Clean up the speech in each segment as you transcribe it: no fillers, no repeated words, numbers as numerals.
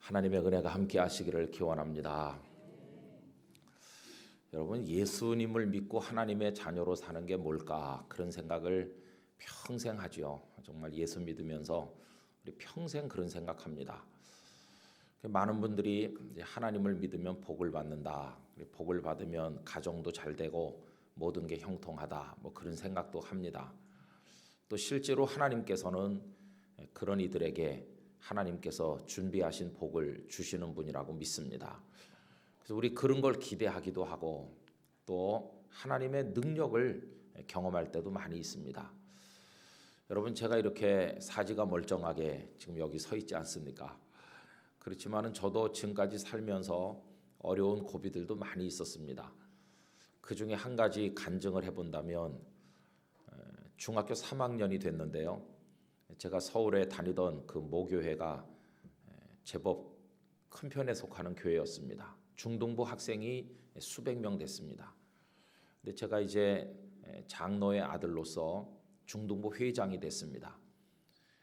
하나님의 은혜가 함께 하시기를 기원합니다. 여러분, 예수님을 믿고 하나님의 자녀로 사는 게 뭘까? 그런 생각을 평생 하지요. 정말 예수 믿으면서 우리 평생 그런 생각합니다. 많은 분들이 이제 하나님을 믿으면 복을 받는다. 복을 받으면 가정도 잘 되고 모든 게 형통하다. 뭐 그런 생각도 합니다. 또 실제로 하나님께서는 그런 이들에게 하나님께서 준비하신 복을 주시는 분이라고 믿습니다. 그래서 우리 그런 걸 기대하기도 하고 또 하나님의 능력을 경험할 때도 많이 있습니다. 여러분, 제가 이렇게 사지가 멀쩡하게 지금 여기 서 있지 않습니까? 그렇지만은 저도 지금까지 살면서 어려운 고비들도 많이 있었습니다. 그 중에 한 가지 간증을 해본다면 중학교 3학년이 됐는데요. 제가 서울에 다니던 그 모교회가 제법 큰 편에 속하는 교회였습니다. 중등부 학생이 수백 명 됐습니다. 근데 제가 이제 장로의 아들로서 중등부 회장이 됐습니다.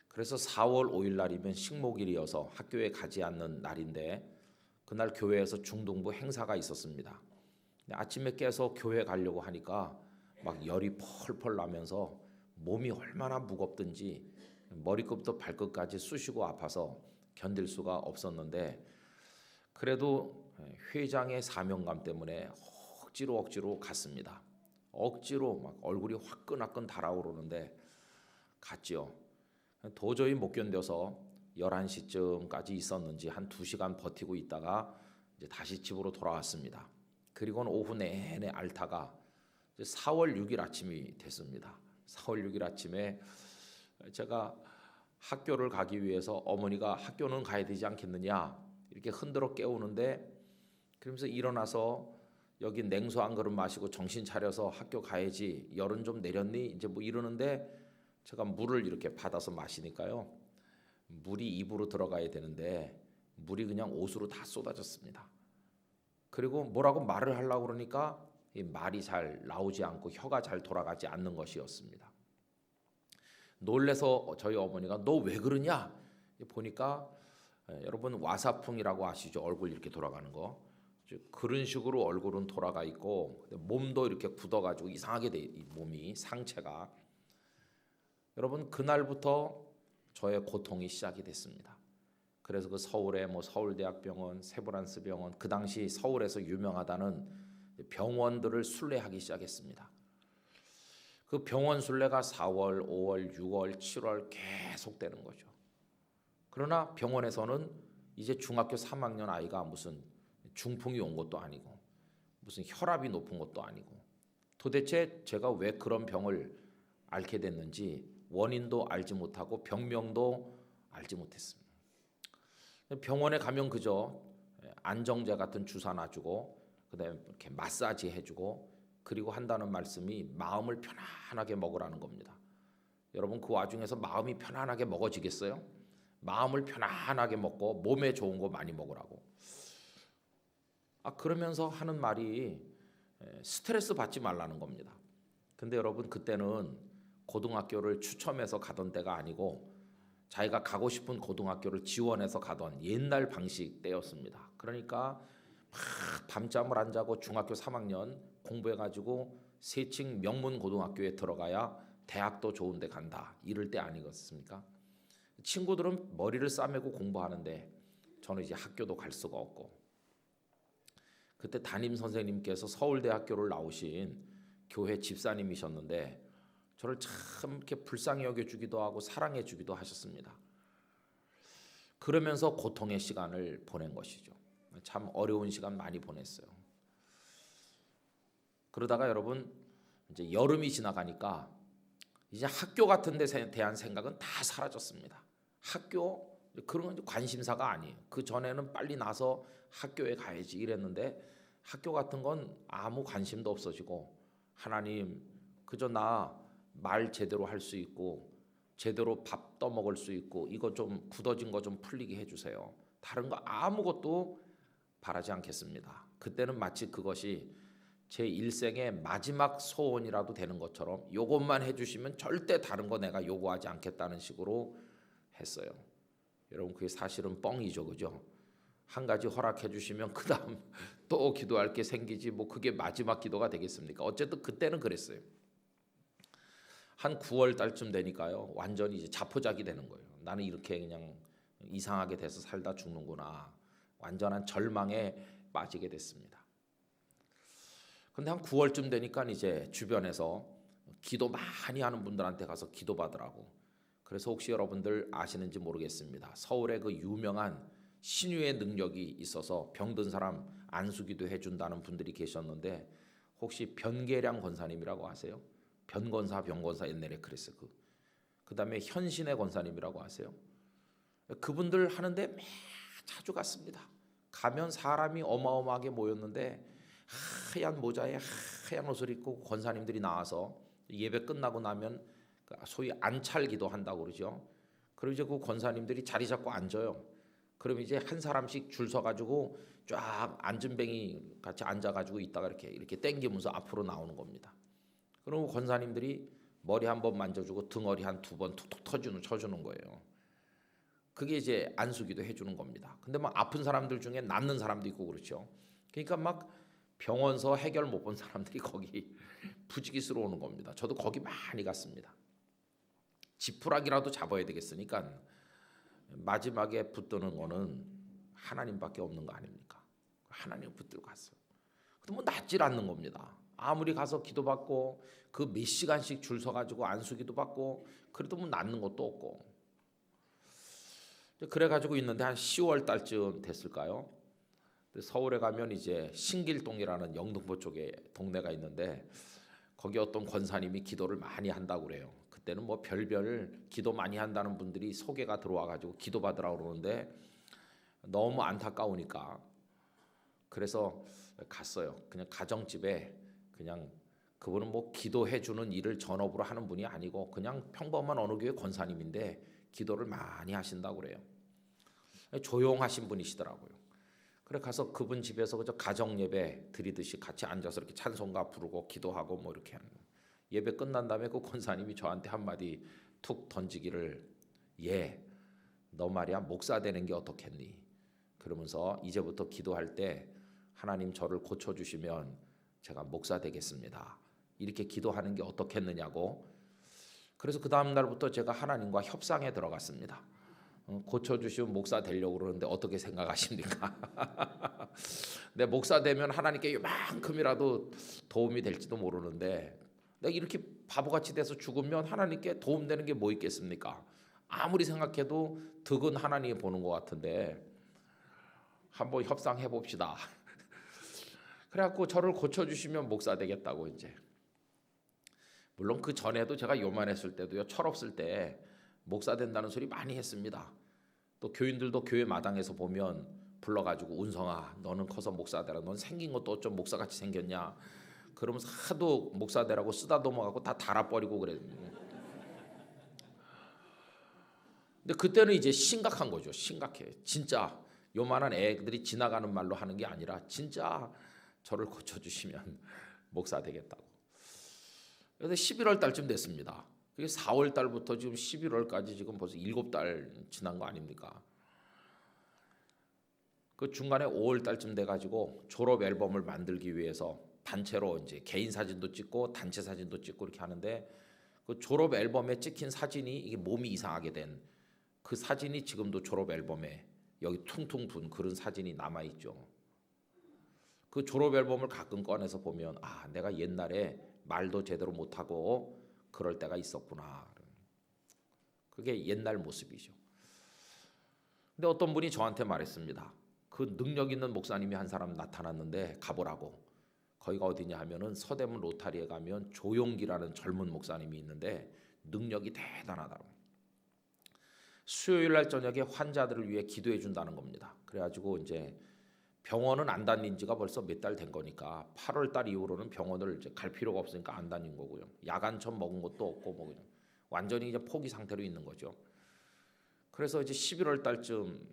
그래서 4월 5일 날이면 식목일이어서 학교에 가지 않는 날인데 그날 교회에서 중등부 행사가 있었습니다. 아침에 깨서 교회 가려고 하니까 막 열이 펄펄 나면서 몸이 얼마나 무겁든지 머리끝부터 발끝까지 쑤시고 아파서 견딜 수가 없었는데 그래도 회장의 사명감 때문에 억지로 갔습니다. 억지로 막 얼굴이 화끈화끈 달아오르는데 갔지요. 도저히 못 견뎌서 11시쯤까지 있었는지 한 2시간 버티고 있다가 이제 다시 집으로 돌아왔습니다. 그리고는 오후 내내 앓다가 4월 6일 아침이 됐습니다. 4월 6일 아침에 제가 학교를 가기 위해서 어머니가 학교는 가야 되지 않겠느냐 이렇게 흔들어 깨우는데 그러면서 일어나서 여기 냉수 한 그릇 마시고 정신 차려서 학교 가야지 열은 좀 내렸니? 이제 뭐 이러는데 제가 물을 이렇게 받아서 마시니까요. 물이 입으로 들어가야 되는데 물이 그냥 옷으로 다 쏟아졌습니다. 그리고 뭐라고 말을 하려고 그러니까 이 말이 잘 나오지 않고 혀가 잘 돌아가지 않는 것이었습니다. 놀래서 저희 어머니가 너 왜 그러냐? 보니까 여러분 와사풍이라고 아시죠? 얼굴 이렇게 돌아가는 거. 그런 식으로 얼굴은 돌아가 있고 몸도 이렇게 굳어가지고 이상하게 돼 이 몸이 상체가. 여러분 그날부터 저의 고통이 시작이 됐습니다. 그래서 그 서울의 서울대학병원, 세브란스병원 그 당시 서울에서 유명하다는 병원들을 순례하기 시작했습니다. 그 병원 순례가 4월, 5월, 6월, 7월 계속 되는 거죠. 그러나 병원에서는 이제 중학교 3학년 아이가 무슨 중풍이 온 것도 아니고 무슨 혈압이 높은 것도 아니고 도대체 제가 왜 그런 병을 앓게 됐는지 원인도 알지 못하고 병명도 알지 못했습니다. 병원에 가면 그저 안정제 같은 주사 놔주고 그다음에 이렇게 마사지 해주고 그리고 한다는 말씀이 마음을 편안하게 먹으라는 겁니다. 여러분 그 와중에서 마음이 편안하게 먹어지겠어요? 마음을 편안하게 먹고 몸에 좋은 거 많이 먹으라고. 그러면서 하는 말이 스트레스 받지 말라는 겁니다. 근데 여러분 그때는 고등학교를 추첨해서 가던 때가 아니고 자기가 가고 싶은 고등학교를 지원해서 가던 옛날 방식 때였습니다. 그러니까 막 밤잠을 안 자고 중학교 3학년 공부해가지고 세칭 명문 고등학교에 들어가야 대학도 좋은 데 간다 이럴 때 아니겠습니까? 친구들은 머리를 싸매고 공부하는데 저는 이제 학교도 갈 수가 없고 그때 담임 선생님께서 서울대학교를 나오신 교회 집사님이셨는데 저를 참 이렇게 불쌍히 여겨주기도 하고 사랑해주기도 하셨습니다. 그러면서 고통의 시간을 보낸 것이죠. 참 어려운 시간 많이 보냈어요. 그러다가 여러분 이제 여름이 지나가니까 이제 학교 같은 데 대한 생각은 다 사라졌습니다. 학교 그런 건 관심사가 아니에요. 그 전에는 빨리 나서 학교에 가야지 이랬는데 학교 같은 건 아무 관심도 없어지고 하나님 그저 나 말 제대로 할 수 있고 제대로 밥 떠먹을 수 있고 이거 좀 굳어진 거 좀 풀리게 해주세요. 다른 거 아무것도 바라지 않겠습니다. 그때는 마치 그것이 제 일생의 마지막 소원이라도 되는 것처럼 요것만 해주시면 절대 다른 거 내가 요구하지 않겠다는 식으로 했어요. 여러분 그게 사실은 뻥이죠, 그죠? 한 가지 허락해 주시면 그다음 또 기도할 게 생기지 뭐 그게 마지막 기도가 되겠습니까? 어쨌든 그때는 그랬어요. 한 9월 달쯤 되니까요. 완전히 이제 자포자기 되는 거예요. 나는 이렇게 그냥 이상하게 돼서 살다 죽는구나. 완전한 절망에 빠지게 됐습니다. 근데 한 9월쯤 되니까 이제 주변에서 기도 많이 하는 분들한테 가서 기도받으라고. 그래서 혹시 여러분들 아시는지 모르겠습니다. 서울에 그 유명한 신유의 능력이 있어서 병든 사람 안수기도 해준다는 분들이 계셨는데 혹시 변계량 권사님이라고 아세요? 변권사 병권사 옛날에 그랬어요. 그다음에 현신의 권사님이라고 아세요? 그분들 하는데 매 자주 갔습니다. 가면 사람이 어마어마하게 모였는데 하얀 모자에 하얀 옷을 입고 권사님들이 나와서 예배 끝나고 나면 소위 안찰기도 한다고 그러죠. 그리고 이제 그 권사님들이 자리 잡고 앉아요. 그럼 이제 한 사람씩 줄 서가지고 쫙 앉은뱅이 같이 앉아가지고 있다가 이렇게 땡기면서 앞으로 나오는 겁니다. 그리고 권사님들이 머리 한번 만져주고 등허리 한 2번 툭툭 쳐주는 거예요. 그게 이제 안수기도 해주는 겁니다. 근데 막 아픈 사람들 중에 낫는 사람도 있고 그렇죠. 그러니까 막 병원서 해결 못 본 사람들이 거기 부지기수로 오는 겁니다. 저도 거기 많이 갔습니다. 지푸라기라도 잡아야 되겠으니까 마지막에 붙드는 거는 하나님밖에 없는 거 아닙니까? 하나님 붙들고 갔어요. 근데 뭐 낫질 않는 겁니다. 아무리 가서 기도받고 그 몇 시간씩 줄 서가지고 안수기도 받고 그래도 뭐 낫는 것도 없고 그래가지고 있는데 한 10월 달쯤 됐을까요? 서울에 가면 이제 신길동이라는 영등포 쪽에 동네가 있는데 거기 어떤 권사님이 기도를 많이 한다고 그래요. 그때는 뭐 별별 기도 많이 한다는 분들이 소개가 들어와가지고 기도받으라고 그러는데 너무 안타까우니까 그래서 갔어요. 그냥 가정집에 그냥 그분은 뭐 기도해주는 일을 전업으로 하는 분이 아니고 그냥 평범한 어느 교회 권사님인데 기도를 많이 하신다고 그래요. 조용하신 분이시더라고요. 그래 가서 그분 집에서 그저 가정 예배 드리듯이 같이 앉아서 이렇게 찬송가 부르고 기도하고 뭐 이렇게 하는 거예요. 예배 끝난 다음에 그 권사님이 저한테 한마디 툭 던지기를 너 말이야 목사 되는 게 어떻겠니? 그러면서 이제부터 기도할 때 하나님 저를 고쳐주시면 제가 목사 되겠습니다. 이렇게 기도하는 게 어떻겠느냐고. 그래서 그 다음 날부터 제가 하나님과 협상에 들어갔습니다. 고쳐주시면 목사 되려고 그러는데 어떻게 생각하십니까? 내 목사 되면 하나님께 이만큼이라도 도움이 될지도 모르는데 내가 이렇게 바보같이 돼서 죽으면 하나님께 도움되는 게 뭐 있겠습니까? 아무리 생각해도 덕은 하나님이 보는 것 같은데 한번 협상해 봅시다. 그래갖고 저를 고쳐주시면 목사 되겠다고 이제. 물론 그 전에도 제가 요만했을 때도요 철없을 때 목사 된다는 소리 많이 했습니다. 또 교인들도 교회 마당에서 보면 불러가지고 운성아 너는 커서 목사 되라. 넌 생긴 것도 어쩜 목사같이 생겼냐. 그러면서 하도 목사 되라고 쓰다듬어갖고 다 달아버리고 그래. 근데 그때는 이제 심각한 거죠. 심각해. 진짜 요만한 애들이 지나가는 말로 하는 게 아니라 진짜 저를 고쳐주시면 목사 되겠다고. 그래서 11월 달쯤 됐습니다. 그게 4월 달부터 지금 11월까지 지금 벌써 7달 지난 거 아닙니까? 그 중간에 5월 달쯤 돼가지고 졸업 앨범을 만들기 위해서 단체로 이제 개인 사진도 찍고 단체 사진도 찍고 이렇게 하는데 그 졸업 앨범에 찍힌 사진이 이게 몸이 이상하게 된 그 사진이 지금도 졸업 앨범에 여기 퉁퉁 분 그런 사진이 남아 있죠. 그 졸업 앨범을 가끔 꺼내서 보면 아 내가 옛날에 말도 제대로 못하고 그럴 때가 있었구나. 그게 옛날 모습이죠. 근데 어떤 분이 저한테 말했습니다. 그 능력 있는 목사님이 한 사람 나타났는데 가보라고. 거기가 어디냐 하면은 서대문 로타리에 가면 조용기라는 젊은 목사님이 있는데 능력이 대단하다고. 수요일 날 저녁에 환자들을 위해 기도해 준다는 겁니다. 그래가지고 이제 병원은 안 다닌 지가 벌써 몇 달 된 거니까 8월 달 이후로는 병원을 이제 갈 필요가 없으니까 안 다닌 거고요. 야간천 먹은 것도 없고 뭐 그냥 완전히 이제 포기 상태로 있는 거죠. 그래서 이제 11월 달쯤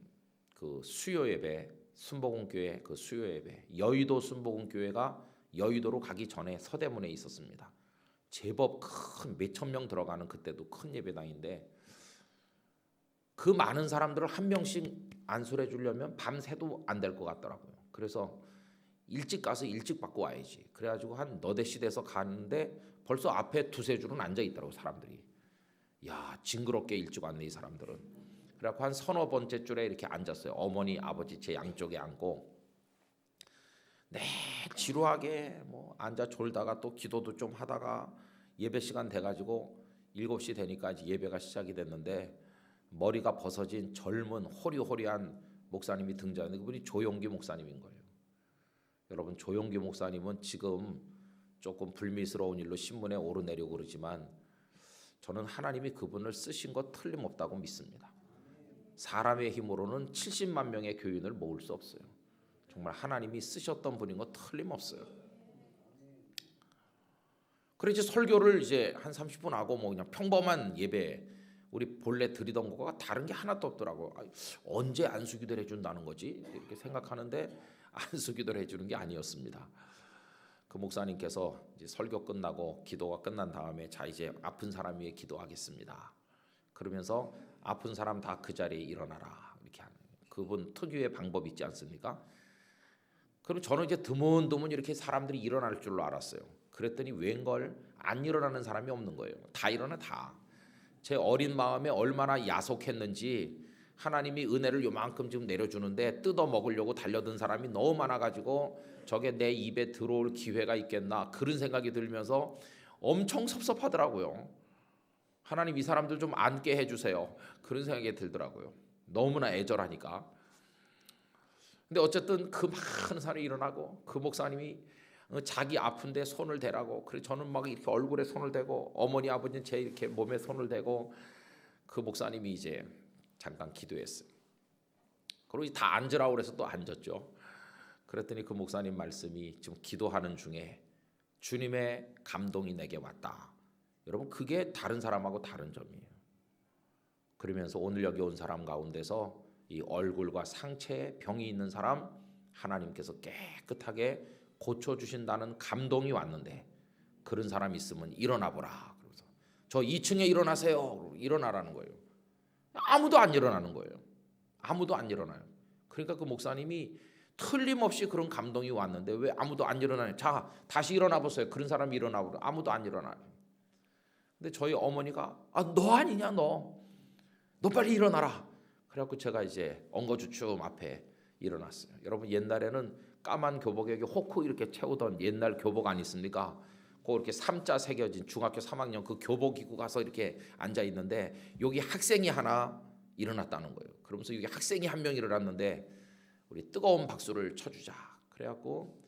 그 수요 예배 순복음교회 그 수요 예배 여의도 순복음교회가 여의도로 가기 전에 서대문에 있었습니다. 제법 큰 몇천 명 들어가는 그때도 큰 예배당인데 그 많은 사람들을 한 명씩 안수를 해주려면 밤새도 안 될 것 같더라고요. 그래서 일찍 가서 일찍 받고 와야지. 그래가지고 한 너댓 시대에서 가는데 벌써 앞에 두세 줄은 앉아 있더라고 사람들이. 야, 징그럽게 일찍 왔네 이 사람들은. 그래갖고 한 서너 번째 줄에 이렇게 앉았어요. 어머니 아버지 제 양쪽에 앉고 지루하게 뭐 앉아 졸다가 또 기도도 좀 하다가 예배 시간 돼가지고 7시 되니까 이제 예배가 시작이 됐는데 머리가 벗어진 젊은 호리호리한 목사님이 등장했는데 그분이 조용기 목사님인 거예요. 여러분, 조용기 목사님은 지금 조금 불미스러운 일로 신문에 오르내리고 그러지만 저는 하나님이 그분을 쓰신 거 틀림없다고 믿습니다. 사람의 힘으로는 70만 명의 교인을 모을 수 없어요. 정말 하나님이 쓰셨던 분인 거 틀림없어요. 그래서 설교를 이제 한 30분 하고 뭐 그냥 평범한 예배 우리 본래 드리던 거가 다른 게 하나도 없더라고요. 언제 안수기도를 해준다는 거지? 이렇게 생각하는데 안수기도를 해주는 게 아니었습니다. 그 목사님께서 이제 설교 끝나고 기도가 끝난 다음에 자 이제 아픈 사람 위해 기도하겠습니다. 그러면서 아픈 사람 다 그 자리에 일어나라 이렇게 하는 그분 특유의 방법이 있지 않습니까? 그럼 저는 이제 드문드문 이렇게 사람들이 일어날 줄로 알았어요. 그랬더니 웬걸 안 일어나는 사람이 없는 거예요. 다 일어나 다. 제 어린 마음에 얼마나 야속했는지 하나님이 은혜를 요만큼 지금 내려주는데 뜯어 먹으려고 달려든 사람이 너무 많아가지고 저게 내 입에 들어올 기회가 있겠나 그런 생각이 들면서 엄청 섭섭하더라고요. 하나님 이 사람들 좀 앉게 해주세요. 그런 생각이 들더라고요. 너무나 애절하니까. 근데 어쨌든 그 많은 사람이 일어나고 그 목사님이 자기 아픈데 손을 대라고 그래 저는 막 이렇게 얼굴에 손을 대고 어머니 아버지는 제 이렇게 몸에 손을 대고 그 목사님이 이제 잠깐 기도했어요. 그리고 다 앉으라고 그래서 또 앉았죠. 그랬더니 그 목사님 말씀이 지금 기도하는 중에 주님의 감동이 내게 왔다. 여러분 그게 다른 사람하고 다른 점이에요. 그러면서 오늘 여기 온 사람 가운데서 이 얼굴과 상체에 병이 있는 사람 하나님께서 깨끗하게 고쳐주신다는 감동이 왔는데 그런 사람 있으면 일어나 보라. 그래서 저 2층에 일어나세요. 일어나라는 거예요. 아무도 안 일어나는 거예요. 아무도 안 일어나요. 그러니까 그 목사님이 틀림없이 그런 감동이 왔는데 왜 아무도 안 일어나요? 자 다시 일어나 보세요. 그런 사람이 일어나 보라. 아무도 안 일어나요. 근데 저희 어머니가 너 아니냐 너 빨리 일어나라. 그래갖고 제가 이제 엉거주춤 앞에 일어났어요. 여러분 옛날에는 까만 교복에 호크 이렇게 채우던 옛날 교복 안 있습니까? 그 이렇게 3자 새겨진 중학교 3학년 그 교복 입고 가서 이렇게 앉아 있는데 여기 학생이 하나 일어났다는 거예요. 그러면서 여기 학생이 한 명 일어났는데 우리 뜨거운 박수를 쳐주자. 그래갖고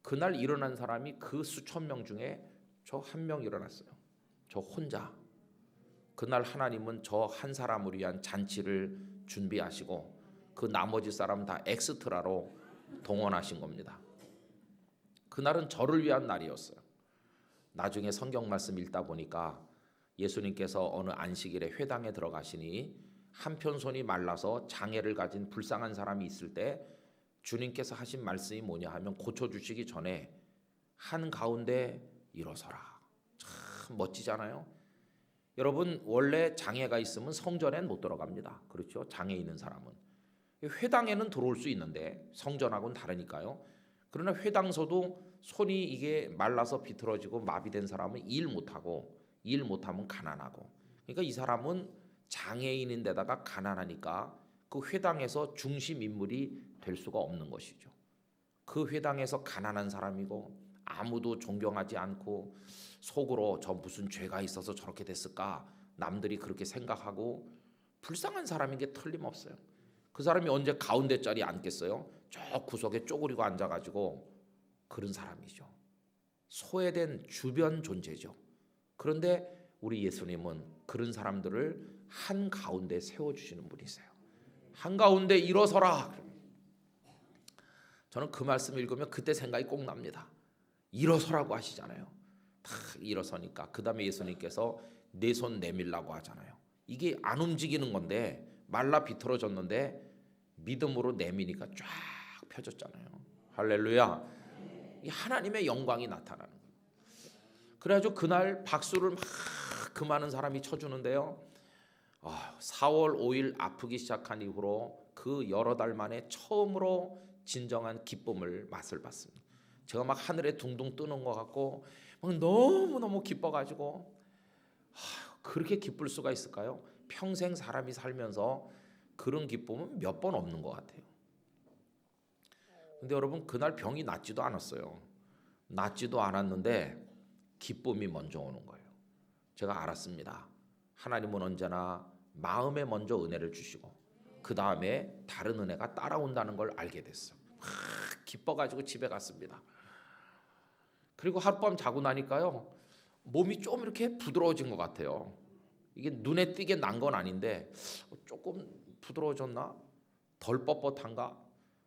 그날 일어난 사람이 그 수천 명 중에 저 한 명 일어났어요. 저 혼자. 그날 하나님은 저 한 사람을 위한 잔치를 준비하시고 그 나머지 사람 다 엑스트라로 동원하신 겁니다. 그날은 저를 위한 날이었어요. 나중에 성경 말씀 읽다 보니까 예수님께서 어느 안식일에 회당에 들어가시니 한편 손이 말라서 장애를 가진 불쌍한 사람이 있을 때 주님께서 하신 말씀이 뭐냐 하면 고쳐주시기 전에 한가운데 일어서라. 참 멋지잖아요. 여러분 원래 장애가 있으면 성전엔 못 들어갑니다. 그렇죠? 장애 있는 사람은. 회당에는 들어올 수 있는데 성전하고는 다르니까요. 그러나 회당서도 손이 이게 말라서 비틀어지고 마비된 사람은 일 못하고 일 못하면 가난하고 그러니까 이 사람은 장애인인데다가 가난하니까 그 회당에서 중심 인물이 될 수가 없는 것이죠. 그 회당에서 가난한 사람이고 아무도 존경하지 않고 속으로 저 무슨 죄가 있어서 저렇게 됐을까 남들이 그렇게 생각하고 불쌍한 사람인 게 틀림없어요. 그 사람이 언제 가운데 자리에 앉겠어요? 저 구석에 쪼그리고 앉아가지고 그런 사람이죠. 소외된 주변 존재죠. 그런데 우리 예수님은 그런 사람들을 한가운데 세워주시는 분이세요. 한가운데 일어서라. 저는 그 말씀 읽으면 그때 생각이 꼭 납니다. 일어서라고 하시잖아요. 다 일어서니까 그 다음에 예수님께서 내 손 내밀라고 하잖아요. 이게 안 움직이는 건데 말라 비틀어졌는데 믿음으로 내미니까 쫙 펴졌잖아요. 할렐루야. 이 하나님의 영광이 나타나는 거예요. 그래가지고 그날 박수를 막 그 많은 사람이 쳐주는데요. 4월 5일 아프기 시작한 이후로 그 여러 달 만에 처음으로 진정한 기쁨을 맛을 봤습니다. 제가 막 하늘에 둥둥 뜨는 것 같고 막 너무너무 기뻐가지고 그렇게 기쁠 수가 있을까요? 평생 사람이 살면서 그런 기쁨은 몇 번 없는 것 같아요. 근데 여러분 그날 병이 낫지도 않았어요. 낫지도 않았는데 기쁨이 먼저 오는 거예요. 제가 알았습니다. 하나님은 언제나 마음에 먼저 은혜를 주시고 그 다음에 다른 은혜가 따라온다는 걸 알게 됐어요. 막 기뻐가지고 집에 갔습니다. 그리고 하룻밤 자고 나니까요 몸이 좀 이렇게 부드러워진 것 같아요. 이게 눈에 띄게 난 건 아닌데 조금 부드러워졌나? 덜 뻣뻣한가?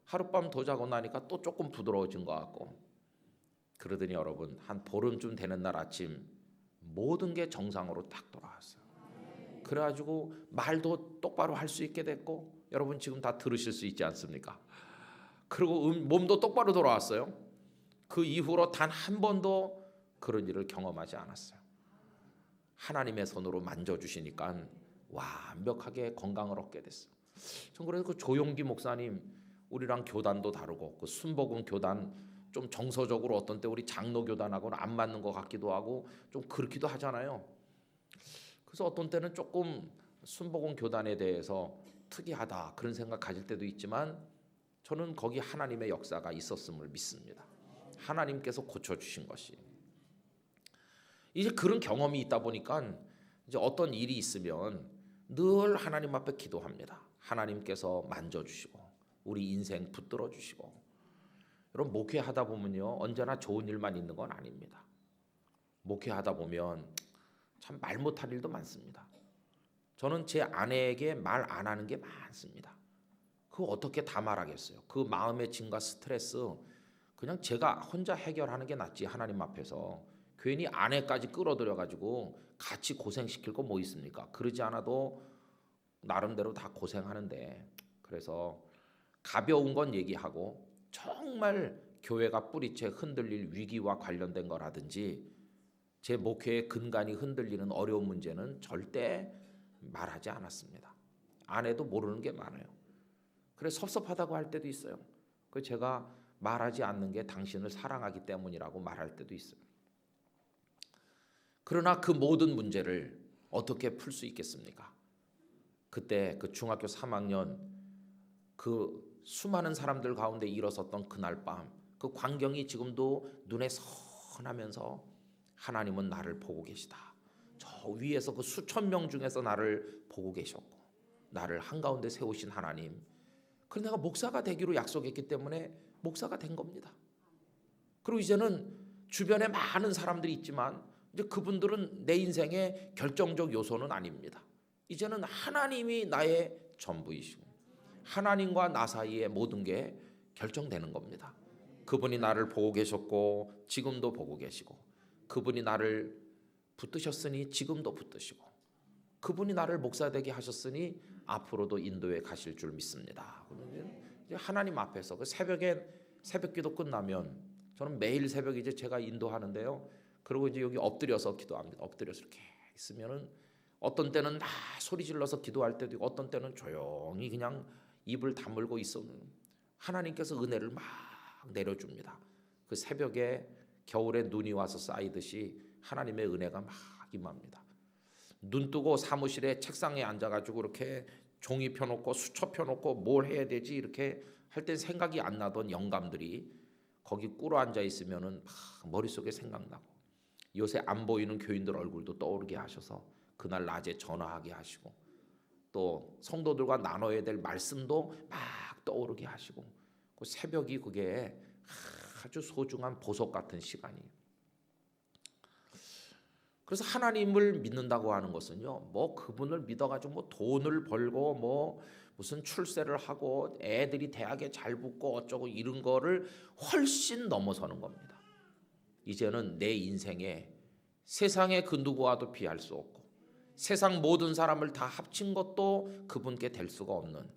하룻밤 더 자고 나니까 또 조금 부드러워진 것 같고 그러더니 여러분 한 보름쯤 되는 날 아침 모든 게 정상으로 딱 돌아왔어요. 그래가지고 말도 똑바로 할 수 있게 됐고 여러분 지금 다 들으실 수 있지 않습니까? 그리고 몸도 똑바로 돌아왔어요. 그 이후로 단 한 번도 그런 일을 경험하지 않았어요. 하나님의 손으로 만져주시니까 완벽하게 건강을 얻게 됐어요. 전 그래서 그 조용기 목사님 우리랑 교단도 다르고 그 순복음 교단 좀 정서적으로 어떤 때 우리 장로 교단하고는 안 맞는 것 같기도 하고 좀 그렇기도 하잖아요. 그래서 어떤 때는 조금 순복음 교단에 대해서 특이하다 그런 생각 가질 때도 있지만 저는 거기 하나님의 역사가 있었음을 믿습니다. 하나님께서 고쳐주신 것이 이제 그런 경험이 있다 보니까 이제 어떤 일이 있으면 늘 하나님 앞에 기도합니다. 하나님께서 만져주시고 우리 인생 붙들어 주시고 여러분 목회하다 보면요 언제나 좋은 일만 있는 건 아닙니다. 목회하다 보면 참 말 못할 일도 많습니다. 저는 제 아내에게 말 안 하는 게 많습니다. 그거 어떻게 다 말하겠어요. 그 마음의 짐과 스트레스 그냥 제가 혼자 해결하는 게 낫지. 하나님 앞에서 괜히 아내까지 끌어들여 가지고 같이 고생시킬 거 뭐 있습니까? 그러지 않아도 나름대로 다 고생하는데 그래서 가벼운 건 얘기하고 정말 교회가 뿌리채 흔들릴 위기와 관련된 거라든지 제 목회의 근간이 흔들리는 어려운 문제는 절대 말하지 않았습니다. 아내도 모르는 게 많아요. 그래서 섭섭하다고 할 때도 있어요. 그 제가 말하지 않는 게 당신을 사랑하기 때문이라고 말할 때도 있어요. 그러나 그 모든 문제를 어떻게 풀 수 있겠습니까? 그때 그 중학교 3학년 그 수많은 사람들 가운데 일어섰던 그날 밤 그 광경이 지금도 눈에 선하면서 하나님은 나를 보고 계시다. 저 위에서 그 수천 명 중에서 나를 보고 계셨고 나를 한가운데 세우신 하나님. 그래서 내가 목사가 되기로 약속했기 때문에 목사가 된 겁니다. 그리고 이제는 주변에 많은 사람들이 있지만 이제 그분들은 내 인생의 결정적 요소는 아닙니다. 이제는 하나님이 나의 전부이시고 하나님과 나 사이의 모든 게 결정되는 겁니다. 그분이 나를 보고 계셨고 지금도 보고 계시고 그분이 나를 붙드셨으니 지금도 붙드시고 그분이 나를 목사 되게 하셨으니 앞으로도 인도에 가실 줄 믿습니다. 이제 하나님 앞에서 그 새벽에 새벽기도 끝나면 저는 매일 새벽 이제 제가 인도하는데요. 그리고 이제 여기 엎드려서 기도합니다. 엎드려서 이렇게 있으면은 어떤 때는 다 소리 질러서 기도할 때도 있고 어떤 때는 조용히 그냥 입을 다물고 있어는 하나님께서 은혜를 막 내려줍니다. 그 새벽에 겨울에 눈이 와서 쌓이듯이 하나님의 은혜가 막 임합니다. 눈 뜨고 사무실에 책상에 앉아가지고 이렇게 종이 펴놓고 수첩 펴놓고 뭘 해야 되지 이렇게 할 땐 생각이 안 나던 영감들이 거기 꿇어 앉아 있으면은 막 머릿속에 생각나고 요새 안 보이는 교인들 얼굴도 떠오르게 하셔서 그날 낮에 전화하게 하시고 또 성도들과 나눠야 될 말씀도 막 떠오르게 하시고 그 새벽이 그게 아주 소중한 보석 같은 시간이에요. 그래서 하나님을 믿는다고 하는 것은요, 뭐 그분을 믿어가지고 뭐 돈을 벌고 뭐 무슨 출세를 하고 애들이 대학에 잘 붙고 어쩌고 이런 거를 훨씬 넘어서는 겁니다. 이제는 내 인생에 세상의 그 누구와도 비할 수 없고 세상 모든 사람을 다 합친 것도 그분께 될 수가 없는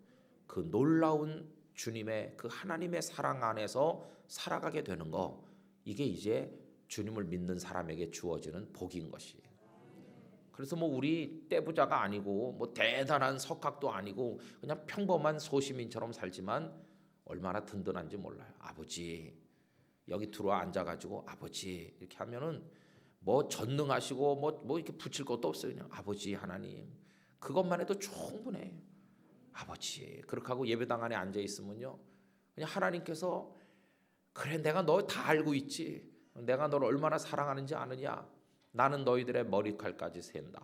그 놀라운 주님의 그 하나님의 사랑 안에서 살아가게 되는 거 이게 이제 주님을 믿는 사람에게 주어지는 복인 것이에요. 그래서 뭐 우리 떼부자가 아니고 뭐 대단한 석학도 아니고 그냥 평범한 소시민처럼 살지만 얼마나 든든한지 몰라요. 아버지 여기 들어와 앉아가지고 아버지 이렇게 하면은 뭐 전능하시고 뭐 이렇게 붙일 것도 없어요. 그냥 아버지 하나님 그것만 해도 충분해요. 아버지 그렇게 하고 예배당 안에 앉아 있으면요 그냥 하나님께서 그래 내가 너 다 알고 있지. 내가 너를 얼마나 사랑하는지 아느냐. 나는 너희들의 머리칼까지 샌다.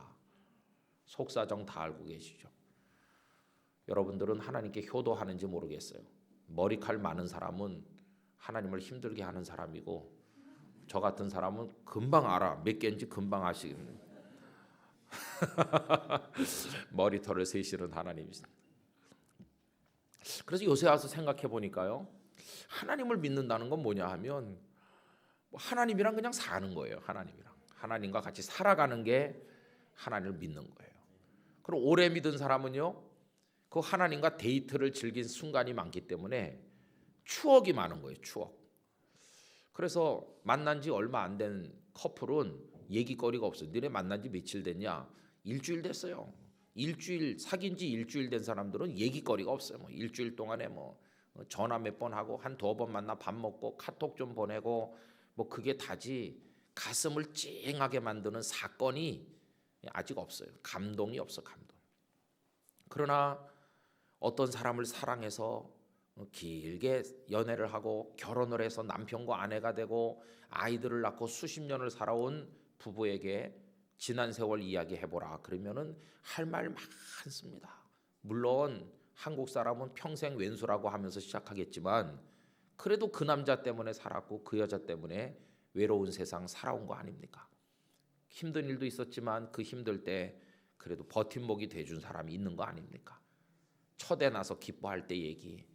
속사정 다 알고 계시죠. 여러분들은 하나님께 효도하는지 모르겠어요. 머리칼 많은 사람은 하나님을 힘들게 하는 사람이고 저 같은 사람은 금방 알아. 몇 개인지 금방 아시겠네. 머리털을 세시는 하나님이십니다. 그래서 요새 와서 생각해 보니까요. 하나님을 믿는다는 건 뭐냐 하면 하나님이랑 그냥 사는 거예요. 하나님과 같이 살아가는 게 하나님을 믿는 거예요. 그럼 오래 믿은 사람은요. 그 하나님과 데이트를 즐긴 순간이 많기 때문에 추억이 많은 거예요. 추억. 그래서 만난 지 얼마 안 된 커플은 얘기거리가 없어요. 너네 만난 지 며칠 됐냐? 일주일 됐어요. 사귄 지 일주일 된 사람들은 얘기거리가 없어요. 뭐 일주일 동안에 뭐 전화 몇 번 하고 한 두어 번 만나 밥 먹고 카톡 좀 보내고 뭐 그게 다지 가슴을 찡하게 만드는 사건이 아직 없어요. 감동이 없어 감동. 그러나 어떤 사람을 사랑해서 길게 연애를 하고 결혼을 해서 남편과 아내가 되고 아이들을 낳고 수십 년을 살아온 부부에게 지난 세월 이야기해보라 그러면은 할 말 많습니다. 물론 한국 사람은 평생 왼수라고 하면서 시작하겠지만 그래도 그 남자 때문에 살았고 그 여자 때문에 외로운 세상 살아온 거 아닙니까? 힘든 일도 있었지만 그 힘들 때 그래도 버팀목이 돼준 사람이 있는 거 아닙니까? 첫애 나서 기뻐할 때 얘기,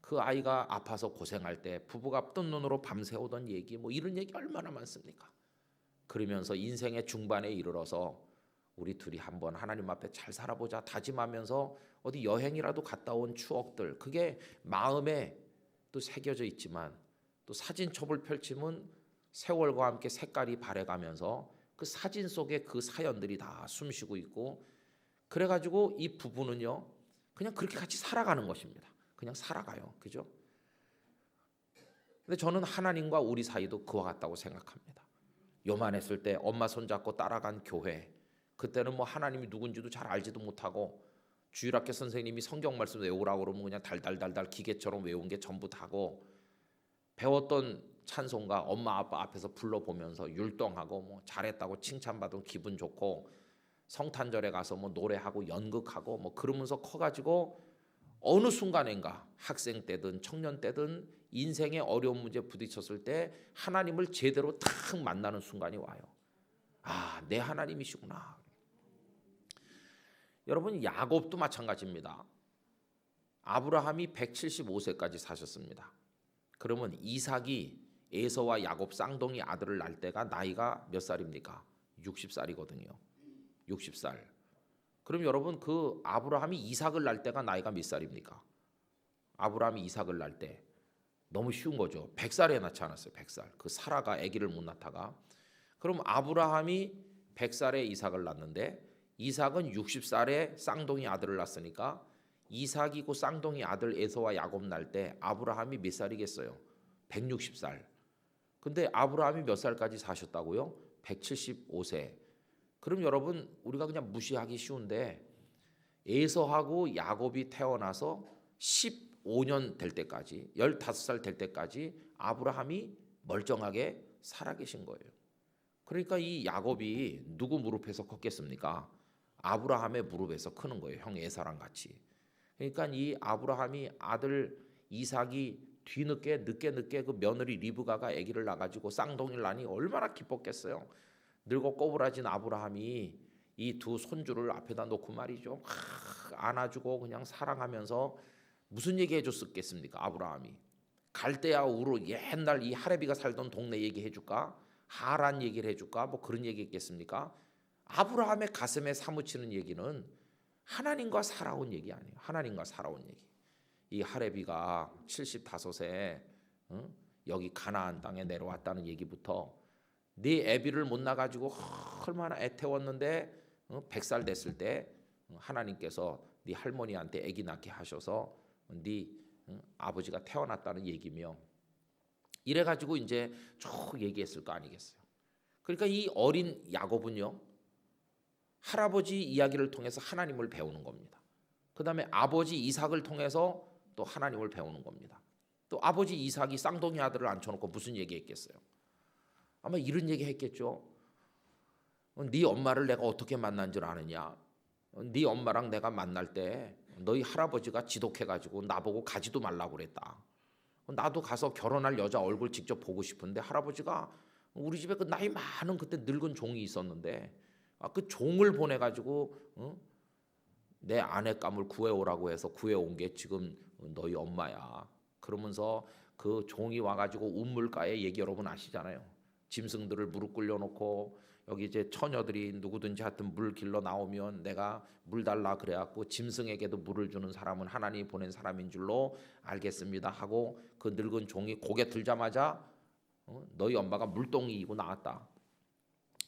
그 아이가 아파서 고생할 때 부부가 뜬 눈으로 밤새우던 얘기, 뭐 이런 얘기 얼마나 많습니까? 그러면서 인생의 중반에 이르러서 우리 둘이 한번 하나님 앞에 잘 살아보자 다짐하면서 어디 여행이라도 갔다 온 추억들, 그게 마음에 또 새겨져 있지만 또 사진첩을 펼치면 세월과 함께 색깔이 바래가면서 그 사진 속에 그 사연들이 다 숨쉬고 있고, 그래가지고 이 부부는요 그냥 그렇게 같이 살아가는 것입니다. 그냥 살아가요. 그죠? 근데 저는 하나님과 우리 사이도 그와 같다고 생각합니다. 요만했을 때 엄마 손잡고 따라간 교회, 그때는 뭐 하나님이 누군지도 잘 알지도 못하고 주일학교 선생님이 성경 말씀 외우라고 그러면 그냥 달달달달 기계처럼 외운 게 전부 다고, 배웠던 찬송가 엄마 아빠 앞에서 불러보면서 율동하고 뭐 잘했다고 칭찬받으면 기분 좋고, 성탄절에 가서 뭐 노래하고 연극하고 뭐 그러면서 커가지고 어느 순간인가 학생 때든 청년 때든 인생의 어려운 문제 부딪혔을 때 하나님을 제대로 탁 만나는 순간이 와요. 아, 내 하나님이시구나. 여러분, 야곱도 마찬가지입니다. 아브라함이 175세까지 사셨습니다. 그러면 이삭이 에서와 야곱 쌍둥이 아들을 낳을 때가 나이가 몇 살입니까? 60살이거든요. 60살. 그럼 여러분, 그 아브라함이 이삭을 낳을 때가 나이가 몇 살입니까? 아브라함이 이삭을 낳을 때 너무 쉬운 거죠. 100살에 낳지 않았어요. 100살. 그 사라가 아기를 못 낳다가. 그럼 아브라함이 100살에 이삭을 낳는데 이삭은 60살에 쌍둥이 아들을 낳았으니까 이삭이고 쌍둥이 아들 에서와 야곱 낳을 때 아브라함이 몇 살이겠어요? 160살. 근데 아브라함이 몇 살까지 사셨다고요? 175세. 그럼 여러분, 우리가 그냥 무시하기 쉬운데 에서하고 야곱이 태어나서 15년 될 때까지, 15살 될 때까지 아브라함이 멀쩡하게 살아계신 거예요. 그러니까 이 야곱이 누구 무릎에서 컸겠습니까? 아브라함의 무릎에서 크는 거예요. 형 에사랑 같이. 그러니까 이 아브라함이 아들 이삭이 뒤늦게 늦게 그 며느리 리브가가 아기를 낳아가지고 쌍둥이를 낳으니 얼마나 기뻤겠어요. 늙어 꼬부라진 아브라함이 이 두 손주를 앞에다 놓고 말이죠, 안아주고 그냥 사랑하면서 무슨 얘기 해줬겠습니까? 아브라함이 갈대아 우르 옛날 이 하레비가 살던 동네 얘기 해줄까? 하란 얘기를 해줄까? 뭐 그런 얘기 했겠습니까? 아브라함의 가슴에 사무치는 얘기는 하나님과 살아온 얘기 아니에요. 하나님과 살아온 얘기. 이 하레비가 75세 여기 가나안 땅에 내려왔다는 얘기부터 네 애비를 못 낳아가지고 얼마나 애태웠는데 100살 됐을 때 하나님께서 네 할머니한테 애기 낳게 하셔서 네 아버지가 태어났다는 얘기며 이래가지고 이제 쭉 얘기했을 거 아니겠어요. 그러니까 이 어린 야곱은요 할아버지 이야기를 통해서 하나님을 배우는 겁니다. 그 다음에 아버지 이삭을 통해서 또 하나님을 배우는 겁니다. 또 아버지 이삭이 쌍둥이 아들을 앉혀놓고 무슨 얘기했겠어요? 아마 이런 얘기 했겠죠. 네 엄마를 내가 어떻게 만난 줄 아느냐? 네 엄마랑 내가 만날 때 너희 할아버지가 지독해가지고 나보고 가지도 말라고 그랬다. 나도 가서 결혼할 여자 얼굴 직접 보고 싶은데 할아버지가 우리 집에 그 나이 많은 그때 늙은 종이 있었는데 그 종을 보내가지고 내 아내감을 구해오라고 해서 구해온 게 지금 너희 엄마야. 그러면서 그 종이 와가지고 운물가에 얘기 여러분 아시잖아요. 짐승들을 무릎 꿇려놓고 여기 이제 처녀들이 누구든지 하여튼 물 길러 나오면 내가 물 달라 그래갖고 짐승에게도 물을 주는 사람은 하나님이 보낸 사람인 줄로 알겠습니다 하고 그 늙은 종이 고개 들자마자 너희 엄마가 물동이이고 나왔다.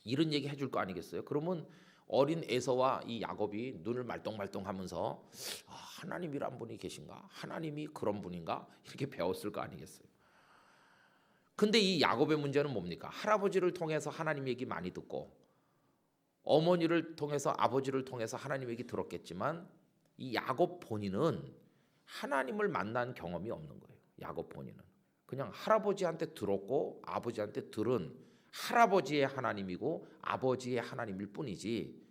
이런 얘기 해줄 거 아니겠어요? 그러면 어린 에서와 이 야곱이 눈을 말똥말똥하면서 하나님이란 분이 계신가? 하나님이 그런 분인가? 이렇게 배웠을 거 아니겠어요? 근데 이 야곱의 문제는 뭡니까? 할아버지를 통해서 하나님 얘기 많이 듣고 어머니를 통해서 아버지를 통해서 하나님 얘기 들었겠지만 이 야곱 본인은 하나님을 만난 경험이 없는 거예요. 야곱 본인은 그냥 할아버지한테 들었고 아버지한테 들은 할아버지의 하나님이고 아버지의 하나님일 뿐이지